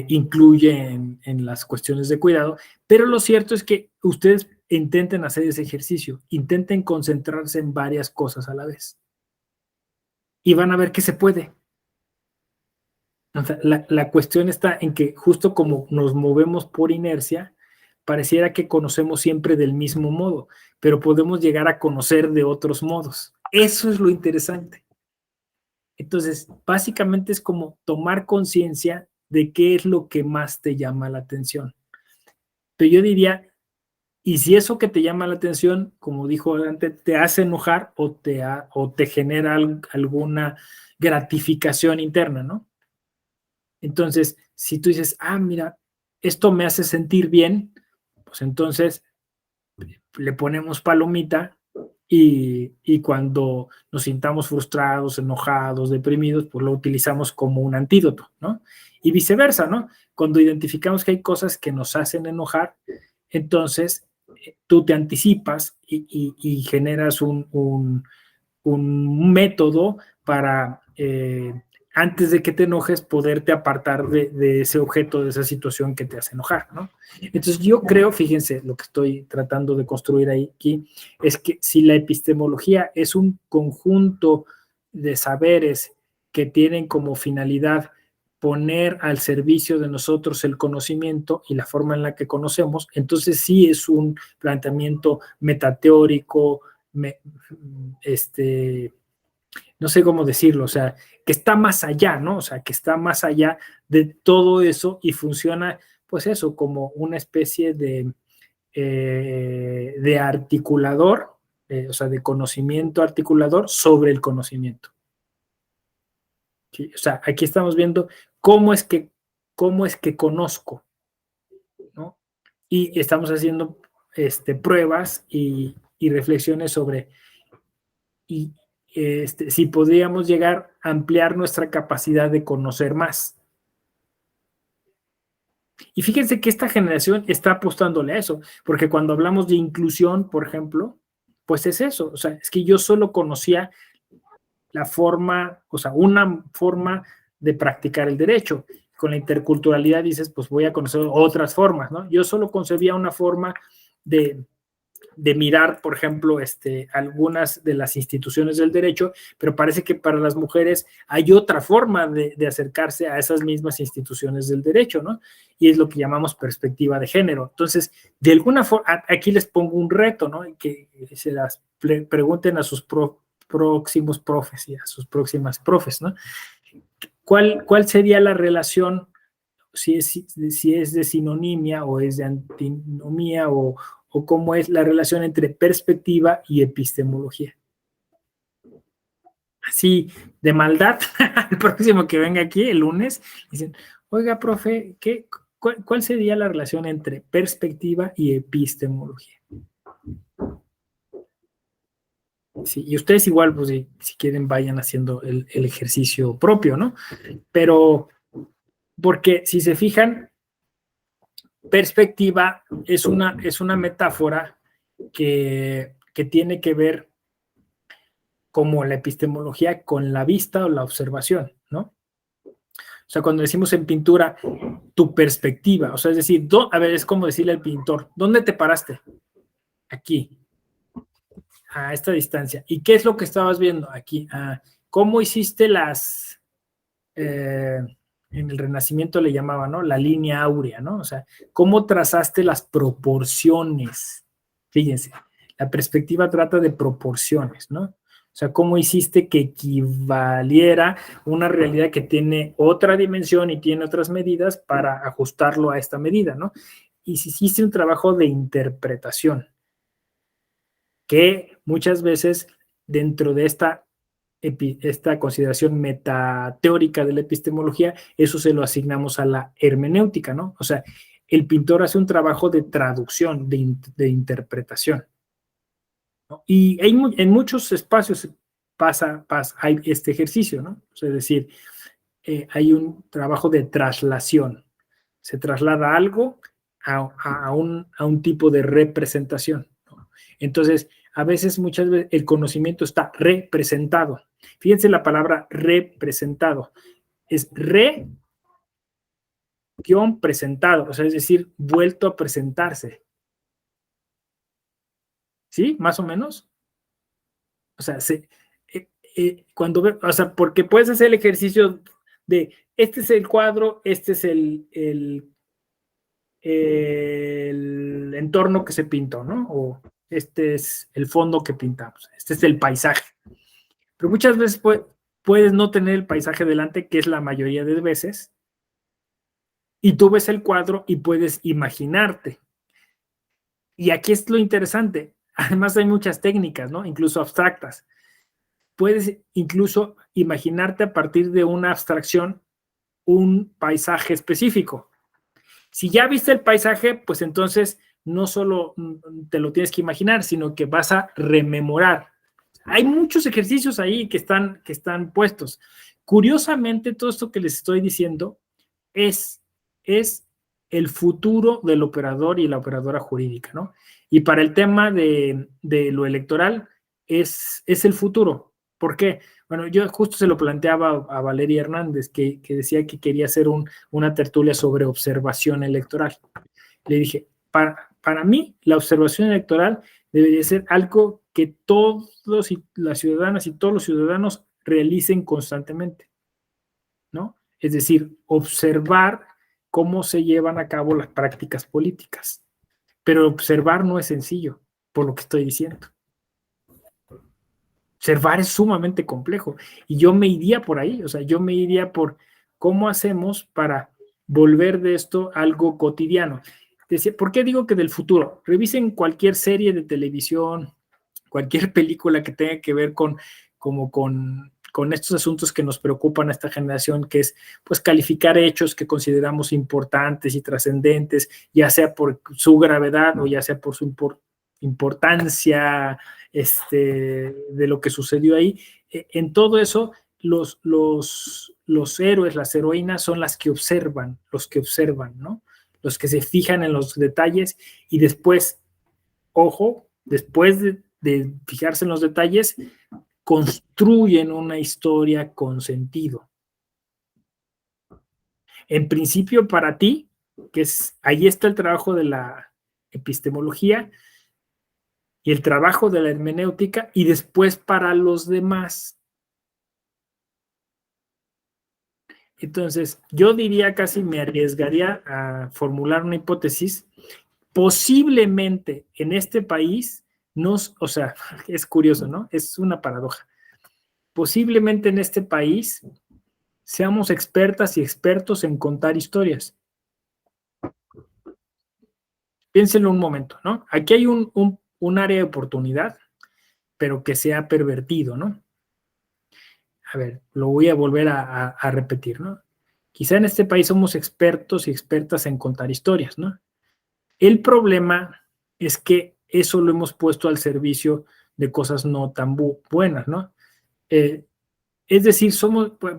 incluye en las cuestiones de cuidado, pero lo cierto es que ustedes intenten hacer ese ejercicio, intenten concentrarse en varias cosas a la vez y van a ver que se puede. O sea, la cuestión está en que justo como nos movemos por inercia, pareciera que conocemos siempre del mismo modo, pero podemos llegar a conocer de otros modos. Eso es lo interesante. Entonces, básicamente es como tomar conciencia de qué es lo que más te llama la atención. Pero yo diría, y si eso que te llama la atención, como dijo antes, te hace enojar o te genera alguna gratificación interna, ¿no? Entonces, si tú dices, mira, esto me hace sentir bien, pues entonces le ponemos palomita y cuando nos sintamos frustrados, enojados, deprimidos, pues lo utilizamos como un antídoto, ¿no? Y viceversa, ¿no? Cuando identificamos que hay cosas que nos hacen enojar, entonces tú te anticipas y generas un método para, antes de que te enojes, poderte apartar de ese objeto, de esa situación que te hace enojar, ¿no? Entonces yo creo, fíjense, lo que estoy tratando de construir aquí, es que si la epistemología es un conjunto de saberes que tienen como finalidad poner al servicio de nosotros el conocimiento y la forma en la que conocemos, entonces sí es un planteamiento metateórico, no sé cómo decirlo, o sea, que está más allá, ¿no? O sea, que está más allá de todo eso y funciona, pues eso, como una especie de articulador, o sea, de conocimiento articulador sobre el conocimiento. ¿Sí? O sea, aquí estamos viendo cómo es que conozco, ¿no? Y estamos haciendo pruebas y reflexiones sobre si podríamos llegar a ampliar nuestra capacidad de conocer más. Y fíjense que esta generación está apostándole a eso, porque cuando hablamos de inclusión, por ejemplo, pues es eso, o sea, es que yo solo conocía la forma, o sea, una forma de practicar el derecho. Con la interculturalidad dices, pues voy a conocer otras formas, ¿no? Yo solo concebía una forma de mirar, por ejemplo, algunas de las instituciones del derecho, pero parece que para las mujeres hay otra forma de acercarse a esas mismas instituciones del derecho, ¿no? Y es lo que llamamos perspectiva de género. Entonces, de alguna forma, aquí les pongo un reto, ¿no? Que se las pregunten a sus próximos profes y a sus próximas profes, ¿no? ¿Cuál sería la relación, si es de sinonimia o es de antinomía o cómo es la relación entre perspectiva y epistemología? Así, de maldad, el próximo que venga aquí, el lunes, dicen, oiga, profe, ¿cuál sería la relación entre perspectiva y epistemología? Sí, y ustedes igual, pues si quieren, vayan haciendo el ejercicio propio, ¿no? Pero, porque si se fijan, perspectiva es una metáfora que tiene que ver como la epistemología con la vista o la observación, ¿no? O sea, cuando decimos en pintura, tu perspectiva, o sea, es decir, a ver, es como decirle al pintor, ¿dónde te paraste? Aquí, a esta distancia. ¿Y qué es lo que estabas viendo? Aquí, ¿cómo hiciste en el Renacimiento le llamaban, ¿no? La línea áurea, ¿no? O sea, ¿cómo trazaste las proporciones? Fíjense, la perspectiva trata de proporciones, ¿no? O sea, ¿cómo hiciste que equivaliera una realidad que tiene otra dimensión y tiene otras medidas para ajustarlo a esta medida, ¿no? Y si hiciste un trabajo de interpretación, que muchas veces dentro de esta consideración metateórica de la epistemología, eso se lo asignamos a la hermenéutica, ¿no? O sea, el pintor hace un trabajo de traducción, de interpretación, ¿no? Y en muchos espacios hay este ejercicio, ¿no? O sea, es decir, hay un trabajo de traslación. Se traslada algo a un tipo de representación, ¿no? Entonces, a veces, muchas veces, el conocimiento está representado. Fíjense la palabra representado. Es presentado, o sea, es decir, vuelto a presentarse. ¿Sí? Más o menos. O sea, porque puedes hacer el ejercicio de, este es el cuadro, este es el entorno que se pintó, ¿no? O este es el fondo que pintamos, este es el paisaje. Pero muchas veces puedes no tener el paisaje delante, que es la mayoría de veces, y tú ves el cuadro y puedes imaginarte. Y aquí es lo interesante. Además hay muchas técnicas, ¿no? Incluso abstractas. Puedes incluso imaginarte a partir de una abstracción un paisaje específico. Si ya viste el paisaje, pues entonces no solo te lo tienes que imaginar, sino que vas a rememorar. Hay muchos ejercicios ahí que están puestos. Curiosamente, todo esto que les estoy diciendo es el futuro del operador y la operadora jurídica, ¿no? Y para el tema de lo electoral es el futuro. ¿Por qué? Bueno, yo justo se lo planteaba a Valeria Hernández, que decía que quería hacer una tertulia sobre observación electoral. Le dije, para mí, la observación electoral debería ser algo que todos las ciudadanas y todos los ciudadanos realicen constantemente, ¿no? Es decir, observar cómo se llevan a cabo las prácticas políticas. Pero observar no es sencillo, por lo que estoy diciendo. Observar es sumamente complejo. Y yo me iría por ahí, o sea, yo me iría por cómo hacemos para volver de esto algo cotidiano. ¿Por qué digo que del futuro? Revisen cualquier serie de televisión, cualquier película que tenga que ver con estos asuntos que nos preocupan a esta generación, que es pues calificar hechos que consideramos importantes y trascendentes, ya sea por su gravedad o ya sea por su importancia de lo que sucedió ahí. En todo eso, los héroes, las heroínas son las que observan, ¿no? Los que se fijan en los detalles y después, ojo, después de fijarse en los detalles, construyen una historia con sentido. En principio, para ti, ahí está el trabajo de la epistemología y el trabajo de la hermenéutica, y después para los demás. Entonces, yo diría, casi me arriesgaría a formular una hipótesis. Posiblemente en este país, o sea, es curioso, ¿no? Es una paradoja. Posiblemente en este país seamos expertas y expertos en contar historias. Piénsenlo un momento, ¿no? Aquí hay un área de oportunidad, pero que se ha pervertido, ¿no? A ver, lo voy a volver a repetir, ¿no? Quizá en este país somos expertos y expertas en contar historias, ¿no? El problema es que eso lo hemos puesto al servicio de cosas no tan buenas, ¿no? Es decir,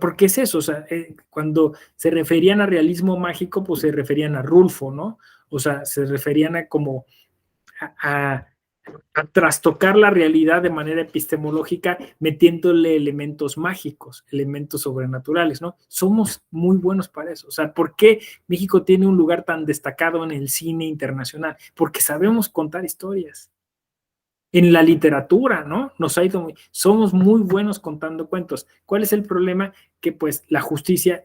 porque es eso, o sea, cuando se referían a realismo mágico, pues se referían a Rulfo, ¿no? O sea, se referían a trastocar la realidad de manera epistemológica, metiéndole elementos mágicos, elementos sobrenaturales, ¿no? Somos muy buenos para eso. O sea, ¿por qué México tiene un lugar tan destacado en el cine internacional? Porque sabemos contar historias. En la literatura, ¿no? Somos muy buenos contando cuentos. ¿Cuál es el problema? Que pues la justicia,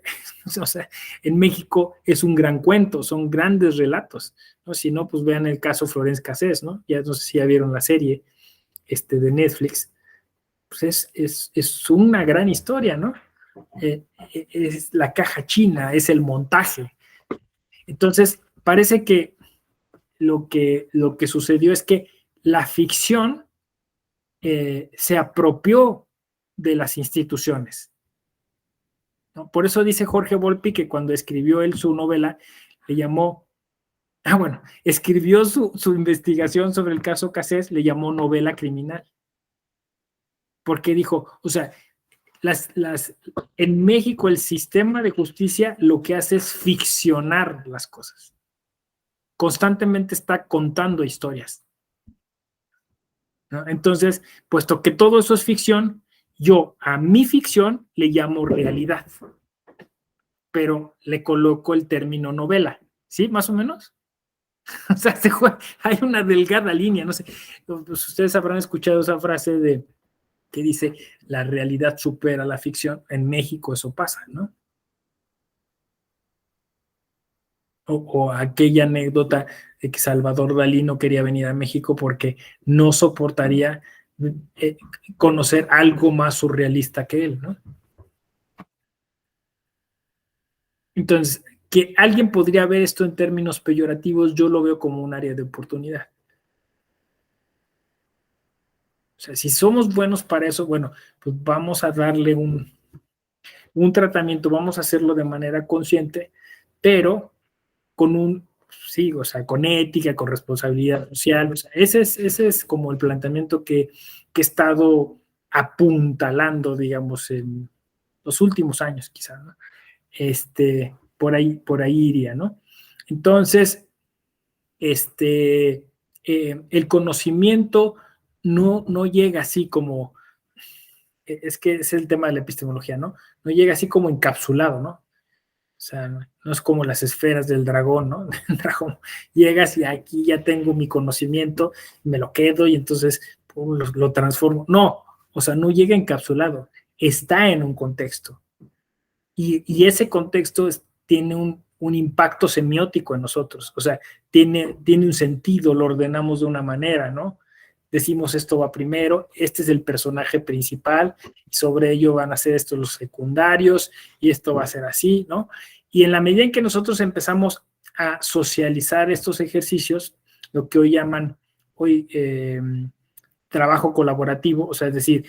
o sea, en México es un gran cuento, son grandes relatos, ¿no? Si no, pues vean el caso Florence Cassés, ¿no? Ya no sé si ya vieron la serie de Netflix. Pues es una gran historia, ¿no? Es la caja china, es el montaje. Entonces, parece que lo que sucedió es que la ficción se apropió de las instituciones, ¿no? Por eso dice Jorge Volpi que cuando escribió él su novela, le llamó, escribió su investigación sobre el caso Cassés, le llamó novela criminal. Porque dijo, o sea, en México el sistema de justicia lo que hace es ficcionar las cosas. Constantemente está contando historias, ¿no? Entonces, puesto que todo eso es ficción, yo a mi ficción le llamo realidad, pero le coloco el término novela, ¿sí? Más o menos. O sea, hay una delgada línea, no sé, pues ustedes habrán escuchado esa frase que dice, la realidad supera la ficción. En México eso pasa, ¿no? O aquella anécdota de que Salvador Dalí no quería venir a México porque no soportaría conocer algo más surrealista que él, ¿no? Entonces, que alguien podría ver esto en términos peyorativos, yo lo veo como un área de oportunidad. O sea, si somos buenos para eso, bueno, pues vamos a darle un tratamiento, vamos a hacerlo de manera consciente, pero con sí, o sea, con ética, con responsabilidad social. O sea, ese es como el planteamiento que he estado apuntalando, digamos, en los últimos años, quizá, ¿no? Por ahí iría, ¿no? Entonces, el conocimiento no llega así como, es que es el tema de la epistemología, ¿no? No llega así como encapsulado, ¿no? O sea, no es como las esferas del dragón, ¿no? El dragón, llegas y aquí ya tengo mi conocimiento, me lo quedo y entonces pum, lo transformo. No, o sea, no llega encapsulado, está en un contexto. Y ese contexto tiene un impacto semiótico en nosotros, o sea, tiene un sentido, lo ordenamos de una manera, ¿no? Decimos esto va primero, este es el personaje principal, y sobre ello van a ser estos los secundarios, y esto va a ser así, ¿no? Y en la medida en que nosotros empezamos a socializar estos ejercicios, lo que hoy llaman trabajo colaborativo, o sea, es decir,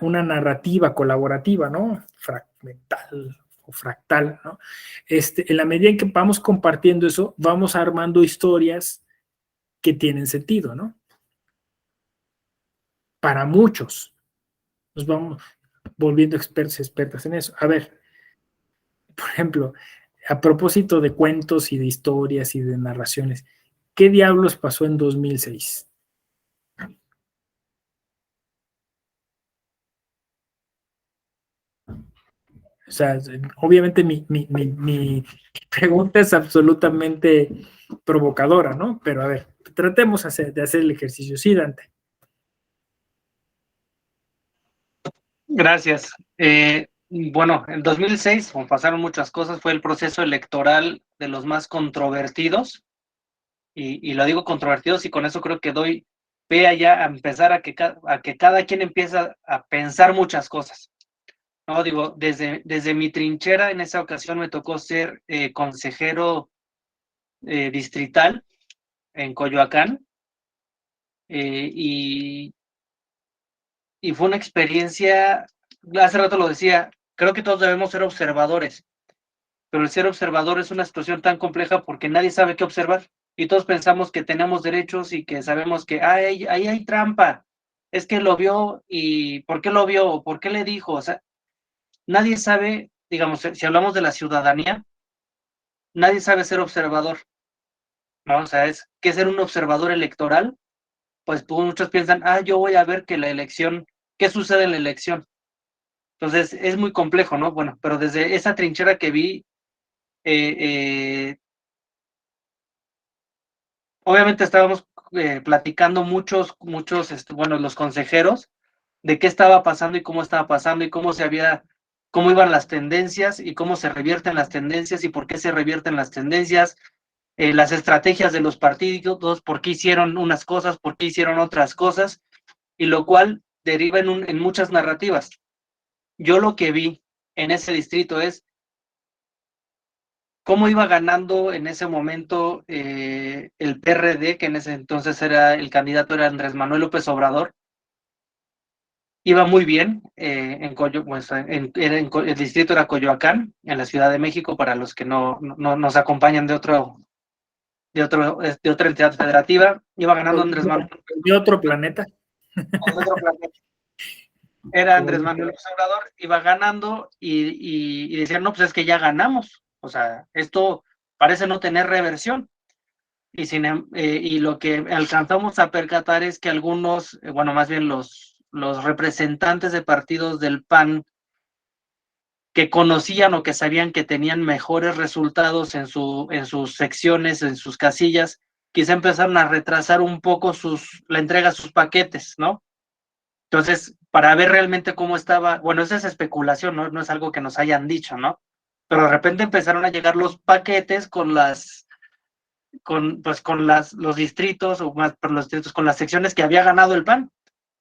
una narrativa colaborativa, ¿no? Fragmental o fractal, ¿no? En la medida en que vamos compartiendo eso, vamos armando historias que tienen sentido, ¿no? Para muchos. Nos vamos volviendo expertos y expertas en eso. A ver, por ejemplo, a propósito de cuentos y de historias y de narraciones, ¿qué diablos pasó en 2006? O sea, obviamente mi pregunta es absolutamente provocadora, ¿no? Pero a ver, tratemos de hacer el ejercicio. Sí, Dante. Gracias. Bueno, en 2006, como pasaron muchas cosas, fue el proceso electoral de los más controvertidos, y lo digo controvertidos, y con eso creo que doy pie allá a empezar a que cada quien empieza a pensar muchas cosas. No, digo, desde mi trinchera, en esa ocasión me tocó ser consejero distrital en Coyoacán, y fue una experiencia, hace rato lo decía, creo que todos debemos ser observadores, pero el ser observador es una situación tan compleja porque nadie sabe qué observar, y todos pensamos que tenemos derechos y que sabemos que ahí hay trampa, es que lo vio, y ¿por qué lo vio? ¿Por qué le dijo? O sea, nadie sabe, digamos, si hablamos de la ciudadanía, nadie sabe ser observador, ¿no? O sea, es que ser un observador electoral, pues muchos piensan, yo voy a ver que la elección, qué sucede en la elección. Entonces, es muy complejo, ¿no? Bueno, pero desde esa trinchera que vi, obviamente estábamos platicando muchos, bueno, los consejeros, de qué estaba pasando y cómo estaba pasando y cómo iban las tendencias y cómo se revierten las tendencias y por qué se revierten las tendencias, las estrategias de los partidos, por qué hicieron unas cosas, por qué hicieron otras cosas, y lo cual deriva en muchas narrativas. Yo lo que vi en ese distrito es cómo iba ganando en ese momento el PRD, que en ese entonces el candidato era Andrés Manuel López Obrador. Iba muy bien, el distrito era Coyoacán, en la Ciudad de México, para los que no nos acompañan de otra entidad federativa. Iba ganando Andrés Manuel. De otro planeta. Era Andrés Manuel López Obrador, iba ganando y decían, no, pues es que ya ganamos. O sea, esto parece no tener reversión. Y lo que alcanzamos a percatar es que algunos, bueno, más bien los representantes de partidos del PAN que conocían o que sabían que tenían mejores resultados en sus secciones, en sus casillas, quizá empezaron a retrasar un poco la entrega de sus paquetes, ¿no? Entonces, para ver realmente cómo estaba, bueno, esa es especulación, no es algo que nos hayan dicho, ¿no? Pero de repente empezaron a llegar los paquetes con los distritos, o más por los distritos, con las secciones que había ganado el PAN,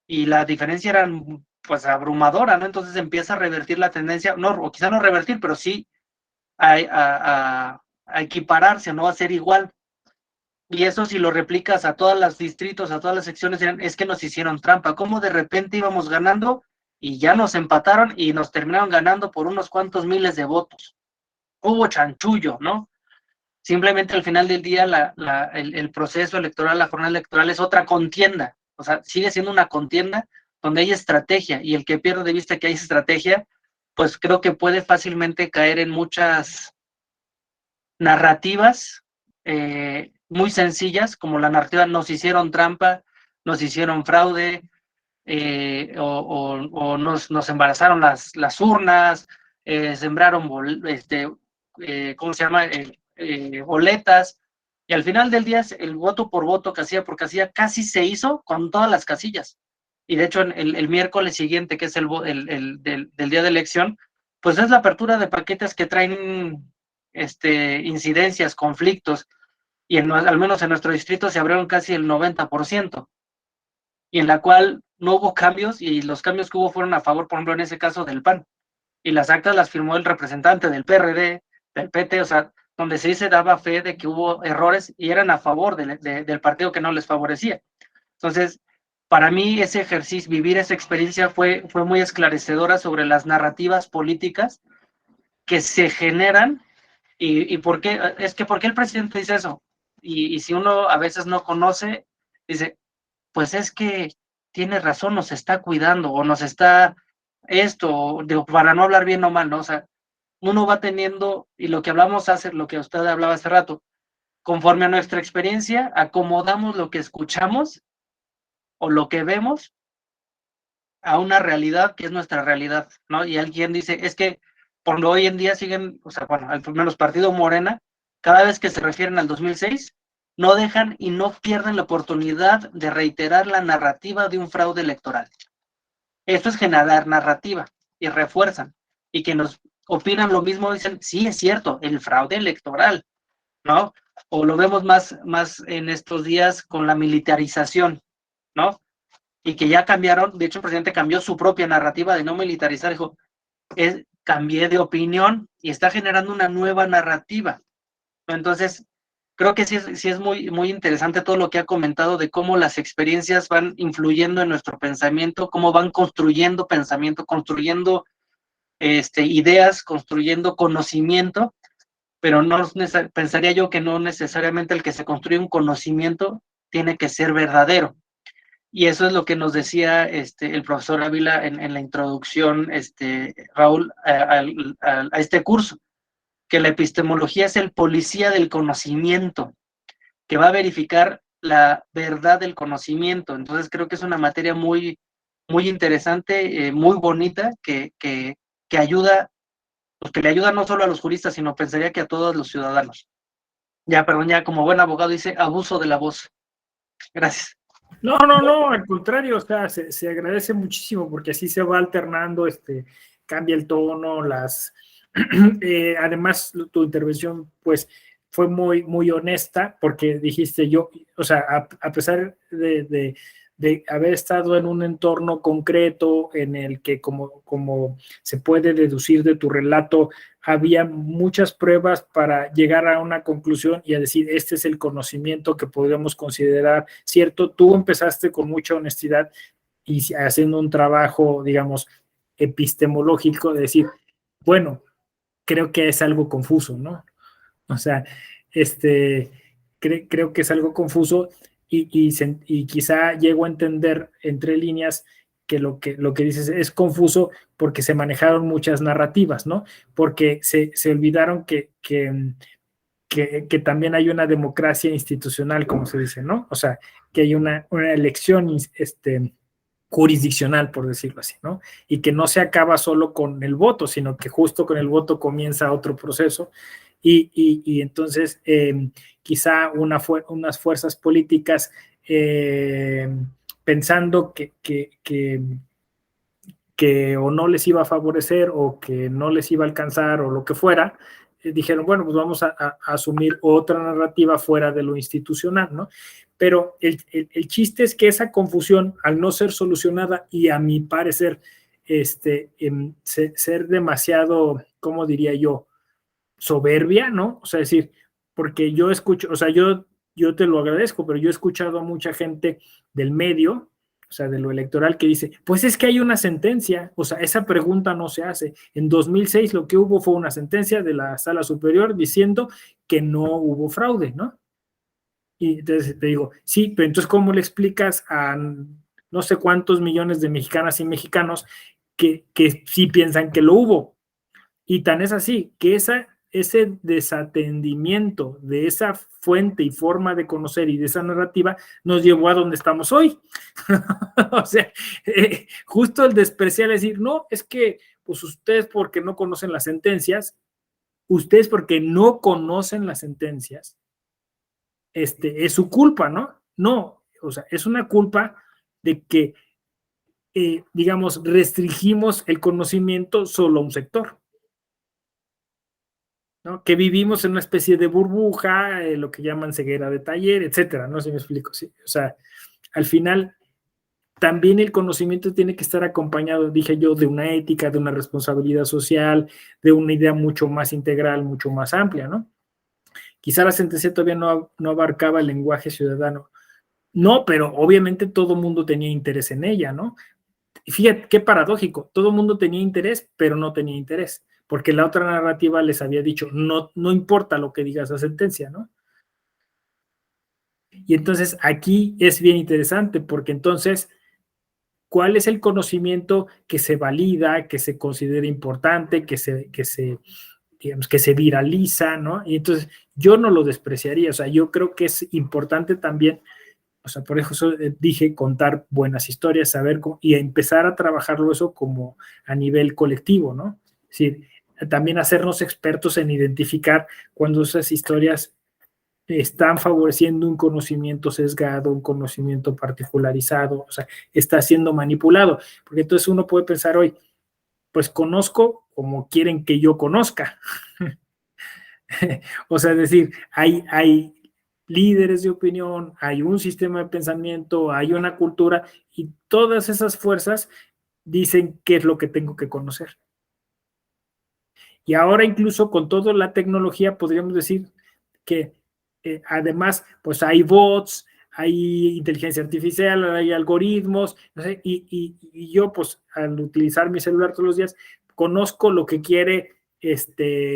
y la diferencia era pues abrumadora, ¿no? Entonces empieza a revertir la tendencia, no, o quizá no revertir, pero sí a equipararse, no a ser igual. Y eso, si lo replicas a todos los distritos, a todas las secciones, es que nos hicieron trampa. ¿Cómo de repente íbamos ganando y ya nos empataron y nos terminaron ganando por unos cuantos miles de votos? Hubo chanchullo, ¿no? Simplemente al final del día el proceso electoral, la jornada electoral es otra contienda, o sea, sigue siendo una contienda donde hay estrategia, y el que pierde de vista que hay estrategia, pues creo que puede fácilmente caer en muchas narrativas muy sencillas, como la narrativa nos hicieron trampa, nos hicieron fraude, o nos embarazaron las urnas, sembraron ¿cómo se llama? Boletas, y al final del día el voto por voto, casilla por casilla, casi se hizo con todas las casillas. Y de hecho el miércoles siguiente, que es el del día de elección, pues es la apertura de paquetes que traen incidencias, conflictos, y al menos en nuestro distrito se abrieron casi el 90%, y en la cual no hubo cambios, y los cambios que hubo fueron a favor, por ejemplo, en ese caso del PAN, y las actas las firmó el representante del PRD, del PT, o sea, donde sí se daba fe de que hubo errores y eran a favor del partido que no les favorecía. Entonces, para mí ese ejercicio, vivir esa experiencia fue muy esclarecedora sobre las narrativas políticas que se generan, y por qué, ¿por qué el presidente dice eso? Y si uno a veces no conoce, dice, pues es que tiene razón, nos está cuidando, o nos está digo, para no hablar bien o mal, ¿no? O sea, uno va teniendo, y lo que lo que usted hablaba hace rato, conforme a nuestra experiencia, acomodamos lo que escuchamos o lo que vemos a una realidad que es nuestra realidad, ¿no? Y alguien dice, es que por lo hoy en día siguen, o sea, bueno, al menos partido Morena, cada vez que se refieren al 2006, no dejan y no pierden la oportunidad de reiterar la narrativa de un fraude electoral. Esto es generar narrativa, y refuerzan, y que nos opinan lo mismo, dicen, sí, es cierto, el fraude electoral, ¿no? O lo vemos más en estos días con la militarización, ¿no? Y que ya cambiaron, de hecho el presidente cambió su propia narrativa de no militarizar, dijo, cambié de opinión, y está generando una nueva narrativa. Entonces, creo que sí es muy interesante todo lo que ha comentado de cómo las experiencias van influyendo en nuestro pensamiento, cómo van construyendo pensamiento, construyendo ideas, construyendo conocimiento, pero pensaría yo que no necesariamente el que se construye un conocimiento tiene que ser verdadero. Y eso es lo que nos decía el profesor Ávila en la introducción, Raúl, a este curso, que la epistemología es el policía del conocimiento, que va a verificar la verdad del conocimiento. Entonces creo que es una materia muy interesante, muy bonita, que ayuda, pues que le ayuda no solo a los juristas, sino pensaría que a todos los ciudadanos. Ya, perdón, ya como buen abogado dice, abuso de la voz. Gracias. No, al contrario, o sea, se agradece muchísimo porque así se va alternando, cambia el tono, además tu intervención pues fue muy honesta, porque dijiste yo, o sea, a pesar de haber estado en un entorno concreto en el que, como se puede deducir de tu relato, había muchas pruebas para llegar a una conclusión y a decir, este es el conocimiento que podemos considerar cierto. Tú empezaste con mucha honestidad y haciendo un trabajo, digamos, epistemológico, de decir, bueno, creo que es algo confuso, ¿no? O sea, creo que es algo confuso, y quizá llego a entender entre líneas que lo que dices es confuso porque se manejaron muchas narrativas, ¿no? Porque se olvidaron que también hay una democracia institucional, como se dice, ¿no? O sea, que hay una elección jurisdiccional, por decirlo así, ¿no? Y que no se acaba solo con el voto, sino que justo con el voto comienza otro proceso. Y entonces quizá unas fuerzas políticas pensando que o no les iba a favorecer o que no les iba a alcanzar o lo que fuera, dijeron, bueno, pues vamos a asumir otra narrativa fuera de lo institucional, ¿no? Pero el chiste es que esa confusión, al no ser solucionada y a mi parecer ser demasiado, ¿cómo diría yo?, soberbia, ¿no? O sea, decir, porque yo escucho, o sea, yo te lo agradezco, pero yo he escuchado a mucha gente del medio, o sea, de lo electoral, que dice, pues es que hay una sentencia, o sea, esa pregunta no se hace. En 2006 lo que hubo fue una sentencia de la Sala Superior diciendo que no hubo fraude, ¿no? Y entonces te digo, sí, pero entonces ¿cómo le explicas a no sé cuántos millones de mexicanas y mexicanos que sí piensan que lo hubo? Y tan es así, que ese desatendimiento de esa fuente y forma de conocer y de esa narrativa nos llevó a donde estamos hoy. O sea, justo el despreciar, decir, no, es que pues ustedes porque no conocen las sentencias, ustedes porque no conocen las sentencias, es su culpa, ¿no? No, o sea, es una culpa de que, digamos, restringimos el conocimiento solo a un sector, ¿no? Que vivimos en una especie de burbuja, lo que llaman ceguera de taller, etcétera, no sé si me explico, ¿sí? O sea, al final, también el conocimiento tiene que estar acompañado, dije yo, de una ética, de una responsabilidad social, de una idea mucho más integral, mucho más amplia, ¿no? Quizá la sentencia todavía no abarcaba el lenguaje ciudadano. No, pero obviamente todo mundo tenía interés en ella, ¿no? Y fíjate qué paradójico, todo mundo tenía interés, pero no tenía interés, porque la otra narrativa les había dicho, no, no importa lo que diga esa sentencia, ¿no? Y entonces aquí es bien interesante, porque entonces, ¿cuál es el conocimiento que se valida, que se considera importante, digamos, que se viraliza, ¿no? Y entonces yo no lo despreciaría, o sea, yo creo que es importante también, o sea, por eso dije contar buenas historias, saber cómo, y empezar a trabajarlo eso como a nivel colectivo, ¿no? Es decir, también hacernos expertos en identificar cuando esas historias están favoreciendo un conocimiento sesgado, un conocimiento particularizado, o sea, está siendo manipulado, porque entonces uno puede pensar hoy, pues conozco como quieren que yo conozca. O sea, es decir, hay líderes de opinión, hay un sistema de pensamiento, hay una cultura y todas esas fuerzas dicen qué es lo que tengo que conocer. Y ahora incluso con toda la tecnología podríamos decir que además pues hay bots, hay inteligencia artificial, hay algoritmos, no sé, y yo pues al utilizar mi celular todos los días conozco lo que quiere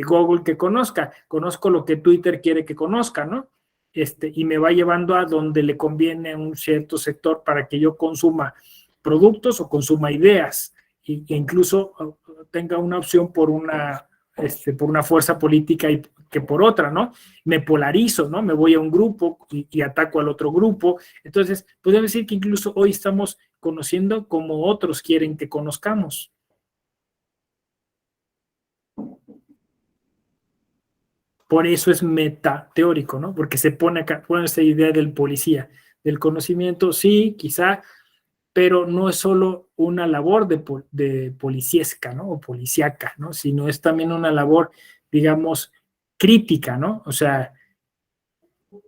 Google que conozco lo que Twitter quiere que conozca, ¿no? Y me va llevando a donde le conviene a un cierto sector para que yo consuma productos o consuma ideas e incluso tenga una opción por una fuerza política y que por otra, ¿no? Me polarizo, ¿no? Me voy a un grupo y ataco al otro grupo. Entonces, podemos decir que incluso hoy estamos conociendo como otros quieren que conozcamos. Por eso es metateórico, ¿no? Porque se pone acá, pone esta idea del policía, del conocimiento, sí, quizá, pero no es solo una labor de policiesca, ¿no? O policíaca, ¿no? Sino es también una labor, digamos, crítica, ¿no? O sea,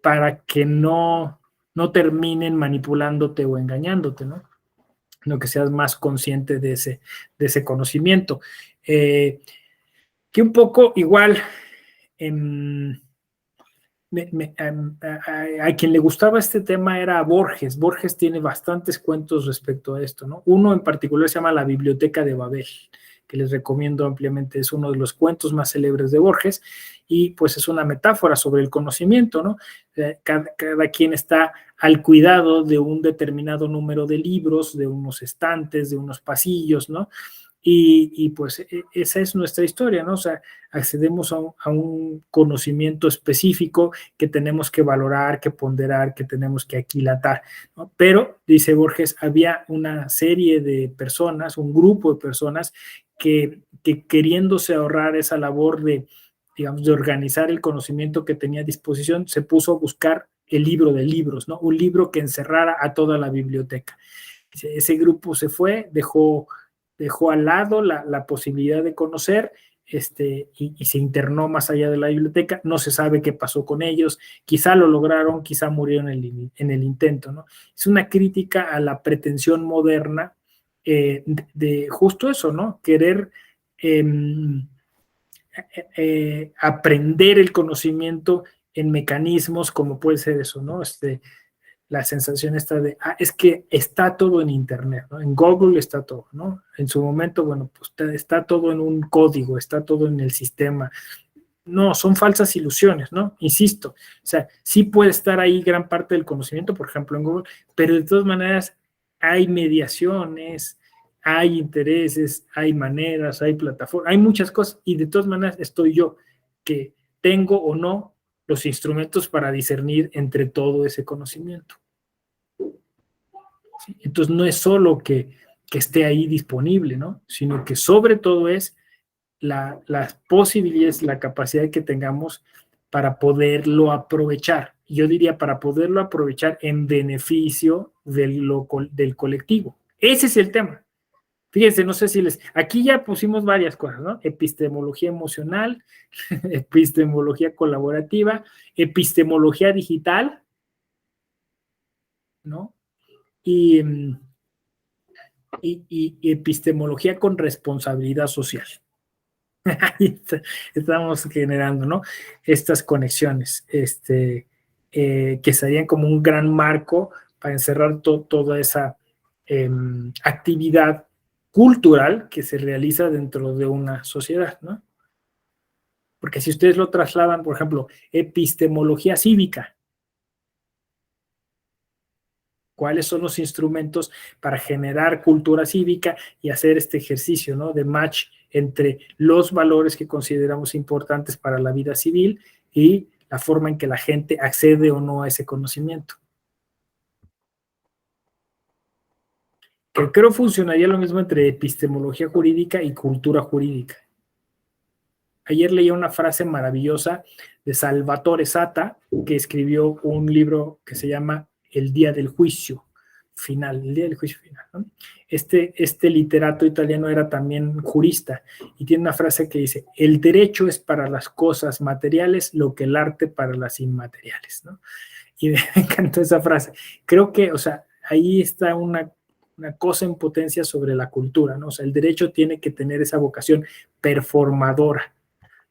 para que no terminen manipulándote o engañándote, ¿no? Lo que seas más consciente de ese conocimiento. Que un poco igual, a quien le gustaba este tema era Borges. Borges tiene bastantes cuentos respecto a esto, ¿no? Uno en particular se llama La Biblioteca de Babel, que les recomiendo ampliamente, es uno de los cuentos más célebres de Borges, y pues es una metáfora sobre el conocimiento, ¿no? Cada quien está al cuidado de un determinado número de libros, de unos estantes, de unos pasillos, ¿no? Y pues esa es nuestra historia, ¿no? O sea, accedemos a un conocimiento específico que tenemos que valorar, que ponderar, que tenemos que aquilatar, ¿no? Pero, dice Borges, había una serie de personas, un grupo de personas que queriéndose ahorrar esa labor de, digamos, de organizar el conocimiento que tenía a disposición, se puso a buscar el libro de libros, ¿no? Un libro que encerrara a toda la biblioteca. Ese grupo se fue, dejó al lado la posibilidad de conocer y se internó más allá de la biblioteca. No se sabe qué pasó con ellos, quizá lo lograron, quizá murieron en el intento, ¿no? Es una crítica a la pretensión moderna de justo eso, ¿no? Querer aprender el conocimiento en mecanismos como puede ser eso, ¿no? la sensación esta de, es que está todo en Internet, ¿no? En Google está todo, ¿no? En su momento, bueno, pues está todo en un código, está todo en el sistema. No, son falsas ilusiones, ¿no? Insisto, o sea, sí puede estar ahí gran parte del conocimiento, por ejemplo, en Google, pero de todas maneras hay mediaciones, hay intereses, hay maneras, hay plataformas, hay muchas cosas, y de todas maneras estoy yo, que tengo o no los instrumentos para discernir entre todo ese conocimiento. ¿Sí? Entonces no es solo que esté ahí disponible, ¿no? Sino que sobre todo es las posibilidades, la capacidad que tengamos para poderlo aprovechar. Yo diría para poderlo aprovechar en beneficio del colectivo. Ese es el tema. Fíjense, no sé si aquí ya pusimos varias cosas, ¿no? Epistemología emocional, epistemología colaborativa, epistemología digital, ¿no? Y epistemología con responsabilidad social. Ahí estamos generando, ¿no? Estas conexiones, que serían como un gran marco para encerrar toda esa actividad cultural que se realiza dentro de una sociedad, ¿no? Porque si ustedes lo trasladan, por ejemplo, epistemología cívica, ¿cuáles son los instrumentos para generar cultura cívica y hacer este ejercicio, ¿no? De match entre los valores que consideramos importantes para la vida civil y la forma en que la gente accede o no a ese conocimiento? Que creo funcionaría lo mismo entre epistemología jurídica y cultura jurídica. Ayer leí una frase maravillosa de Salvatore Sata, que escribió un libro que se llama El día del juicio final, el día del juicio final, ¿no? Este literato italiano era también jurista y tiene una frase que dice: el derecho es para las cosas materiales lo que el arte para las inmateriales, ¿no? Y me encantó esa frase. Creo que, o sea, ahí está una cosa en potencia sobre la cultura, ¿no? O sea, el derecho tiene que tener esa vocación performadora,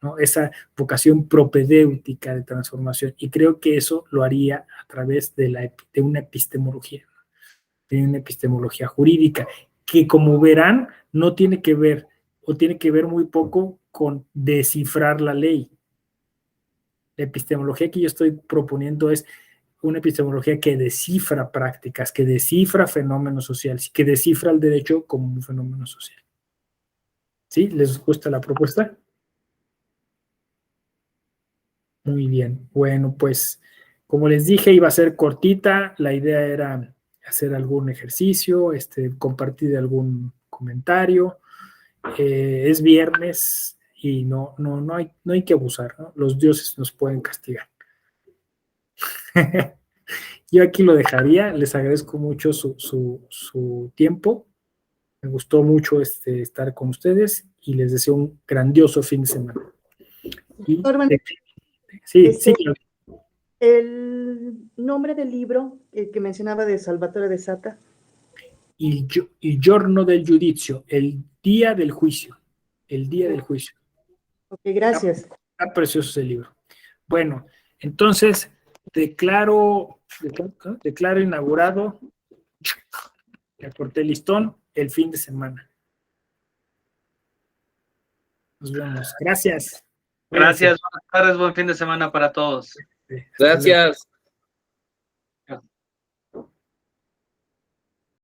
¿no? Esa vocación propedéutica de transformación, y creo que eso lo haría a través de una epistemología jurídica, que, como verán, no tiene que ver, o tiene que ver muy poco con descifrar la ley. La epistemología que yo estoy proponiendo es una epistemología que descifra prácticas, que descifra fenómenos sociales, que descifra el derecho como un fenómeno social. ¿Sí? ¿Les gusta la propuesta? Muy bien. Bueno, pues, como les dije, iba a ser cortita. La idea era hacer algún ejercicio, compartir algún comentario. Es viernes y no hay que abusar, ¿no? Los dioses nos pueden castigar. Yo aquí lo dejaría. Les agradezco mucho su tiempo. Me gustó mucho estar con ustedes y les deseo un grandioso fin de semana. Y, sí, claro. El nombre del libro que mencionaba de Salvatore de Sata. Il giorno del giudizio, el día del juicio. El día del juicio. Ok, gracias. Está precioso ese libro. Bueno, entonces declaro inaugurado, ya corté el listón, el fin de semana. Nos vemos. Gracias. Gracias, buenas tardes, buen fin de semana para todos. Gracias.